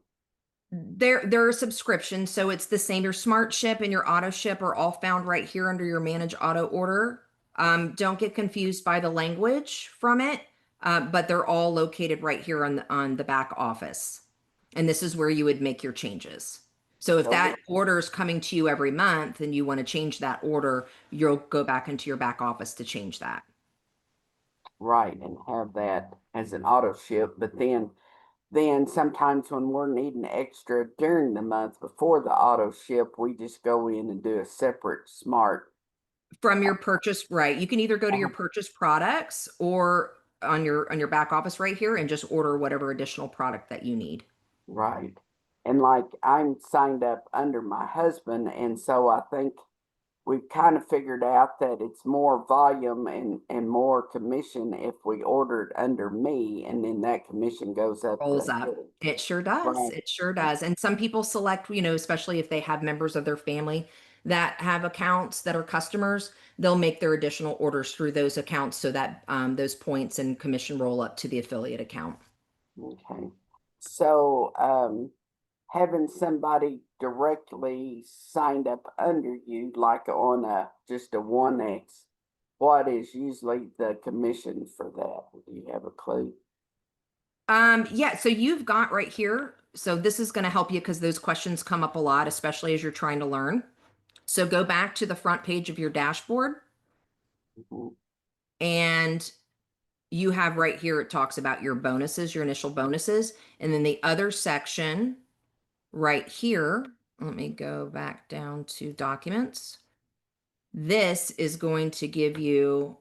They're a subscription, so it's the same. Your smart ship and your auto ship are all found right here under your manage auto order. Don't get confused by the language from it, but they're all located right here on the back office. And this is where you would make your changes. So if that order is coming to you every month and you want to change that order, you'll go back into your back office to change that. Right, and have that as an auto ship, but then sometimes when we're needing extra during the month before the auto ship, we just go in and do a separate smart. From your purchase, right? You can either go to your purchase products or on your back office right here and just order whatever additional product that you need. Right. And like I'm signed up under my husband, and so I think we've kind of figured out that it's more volume and more commission if we ordered under me, and then that commission goes up. Rolls up. It sure does. Right. It sure does. And some people select, especially if they have members of their family that have accounts that are customers, they'll make their additional orders through those accounts so that those points and commission roll up to the affiliate account. Okay. So having somebody directly signed up under you, like on just a 1X, what is usually the commission for that? Do you have a clue? Yeah, so you've got right here. So this is going to help you because those questions come up a lot, especially as you're trying to learn. So go back to the front page of your dashboard. Mm-hmm. And you have right here, it talks about your bonuses, your initial bonuses. And then the other section right here, let me go back down to documents. This is going to give you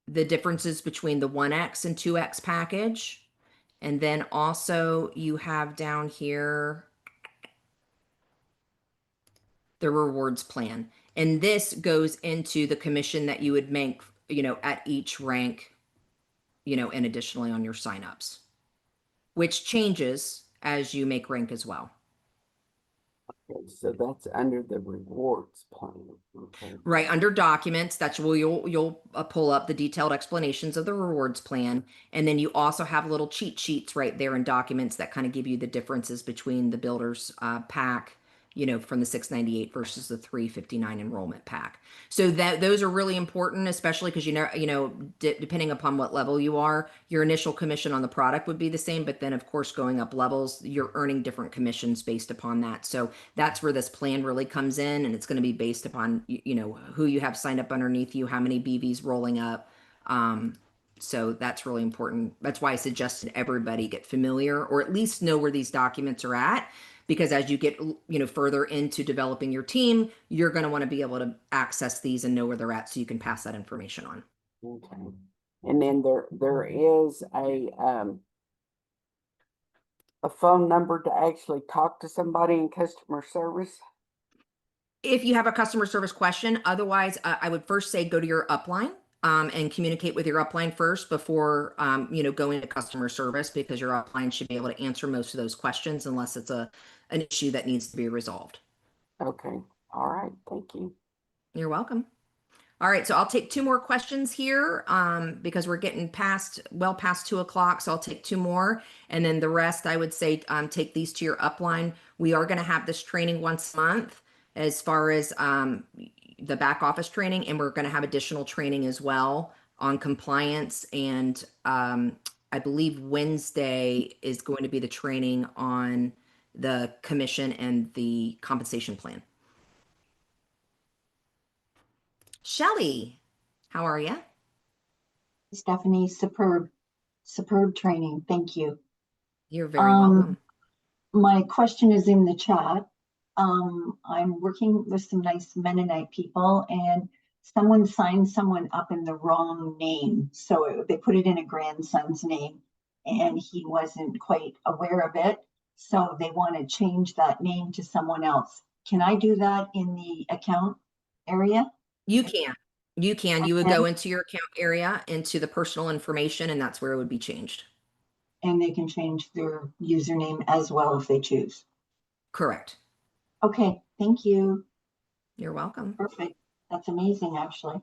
the differences between the 1X and 2X package. And then also you have down here the rewards plan. And this goes into the commission that you would make, at each rank, and additionally on your signups, which changes as you make rank as well. Okay, so that's under the rewards plan. Okay. Right under documents, that's where you'll pull up the detailed explanations of the rewards plan, and then you also have little cheat sheets right there in documents that kind of give you the differences between the builders pack, you know, from the 698 versus the 359 enrollment pack. So that those are really important, especially because depending upon what level you are, your initial commission on the product would be the same, but then of course going up levels, you're earning different commissions based upon that. So that's where this plan really comes in, and it's going to be based upon who you have signed up underneath you, how many BVs rolling up. So that's really important. That's why I suggested everybody get familiar or at least know where these documents are at, because as you get further into developing your team, you're going to want to be able to access these and know where they're at so you can pass that information on. Okay. And then there is a phone number to actually talk to somebody in customer service. If you have a customer service question, otherwise I would first say go to your upline and communicate with your upline first before going to customer service, because your upline should be able to answer most of those questions unless it's an issue that needs to be resolved. Okay. All right. Thank you. You're welcome. All right, so I'll take 2 more questions here because we're getting well past 2 o'clock. So I'll take 2 more, and then the rest I would say take these to your upline. We are going to have this training once a month as far as the back office training, and we're going to have additional training as well on compliance. And I believe Wednesday is going to be the training on the commission and the compensation plan. Shelly, how are you? Stephanie, superb training. Thank you. You're very welcome. My question is in the chat. I'm working with some nice Mennonite people, and someone signed someone up in the wrong name. So they put it in a grandson's name, and he wasn't quite aware of it. So they want to change that name to someone else. Can I do that in the account area? You can. You would go into your account area, into the personal information, and that's where it would be changed. And they can change their username as well if they choose. Correct. Okay, thank you. You're welcome. Perfect. That's amazing, actually.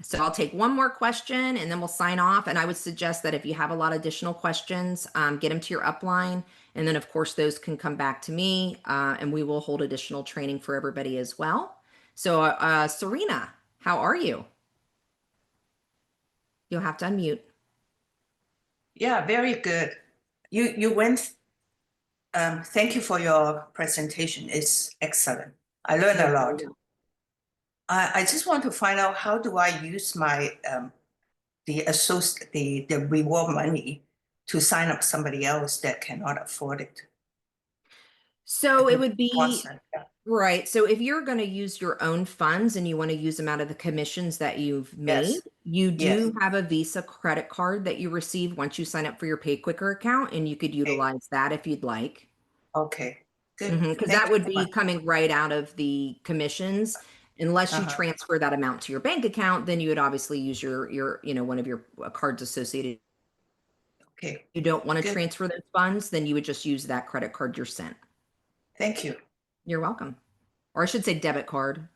So I'll take 1 more question and then we'll sign off. And I would suggest that if you have a lot of additional questions, get them to your upline. And then of course, those can come back to me and we will hold additional training for everybody as well. So Serena, how are you? You'll have to unmute. Yeah, very good. You went, thank you for your presentation. It's excellent. I learned a lot. I just want to find out, how do I use my the reward money to sign up somebody else that cannot afford it? So it would be Yeah. right. So if you're going to use your own funds and you want to use them out of the commissions that you've made, Yes. you do Yes. have a Visa credit card that you receive once you sign up for your Pay Quicker account, and you could utilize that if you'd like. Okay, good. Because Thank that you would so be much. coming right out of the commissions. Unless you transfer that amount to your bank account, then you would obviously use your one of your cards associated. Okay. You don't want to Good. transfer those funds, then you would just use that credit card you're sent. Thank you. You're welcome. Or I should say debit card.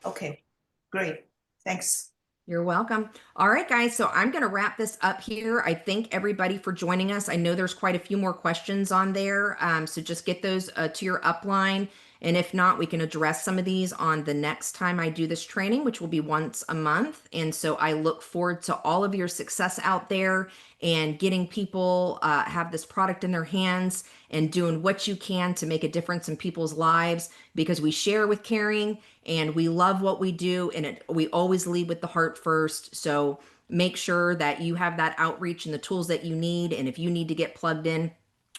Okay, great. Thanks. You're welcome. All right, guys. So I'm going to wrap this up here. I thank everybody for joining us. I know there's quite a few more questions on there. So just get those to your upline. And if not, we can address some of these on the next time I do this training, which will be once a month. And so I look forward to all of your success out there and getting people have this product in their hands and doing what you can to make a difference in people's lives, because we share with caring and we love what we do, and we always lead with the heart first. So make sure that you have that outreach and the tools that you need. And if you need to get plugged in,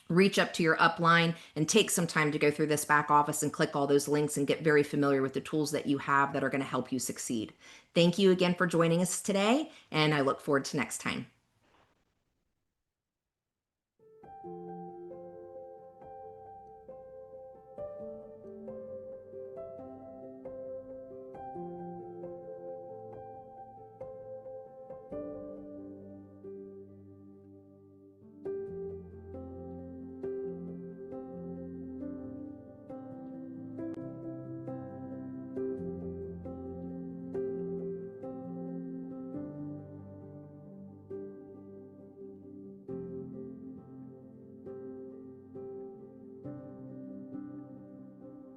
reach up to your upline and take some time to go through this back office and click all those links and get very familiar with the tools that you have that are going to help you succeed. Thank you again for joining us today, and I look forward to next time.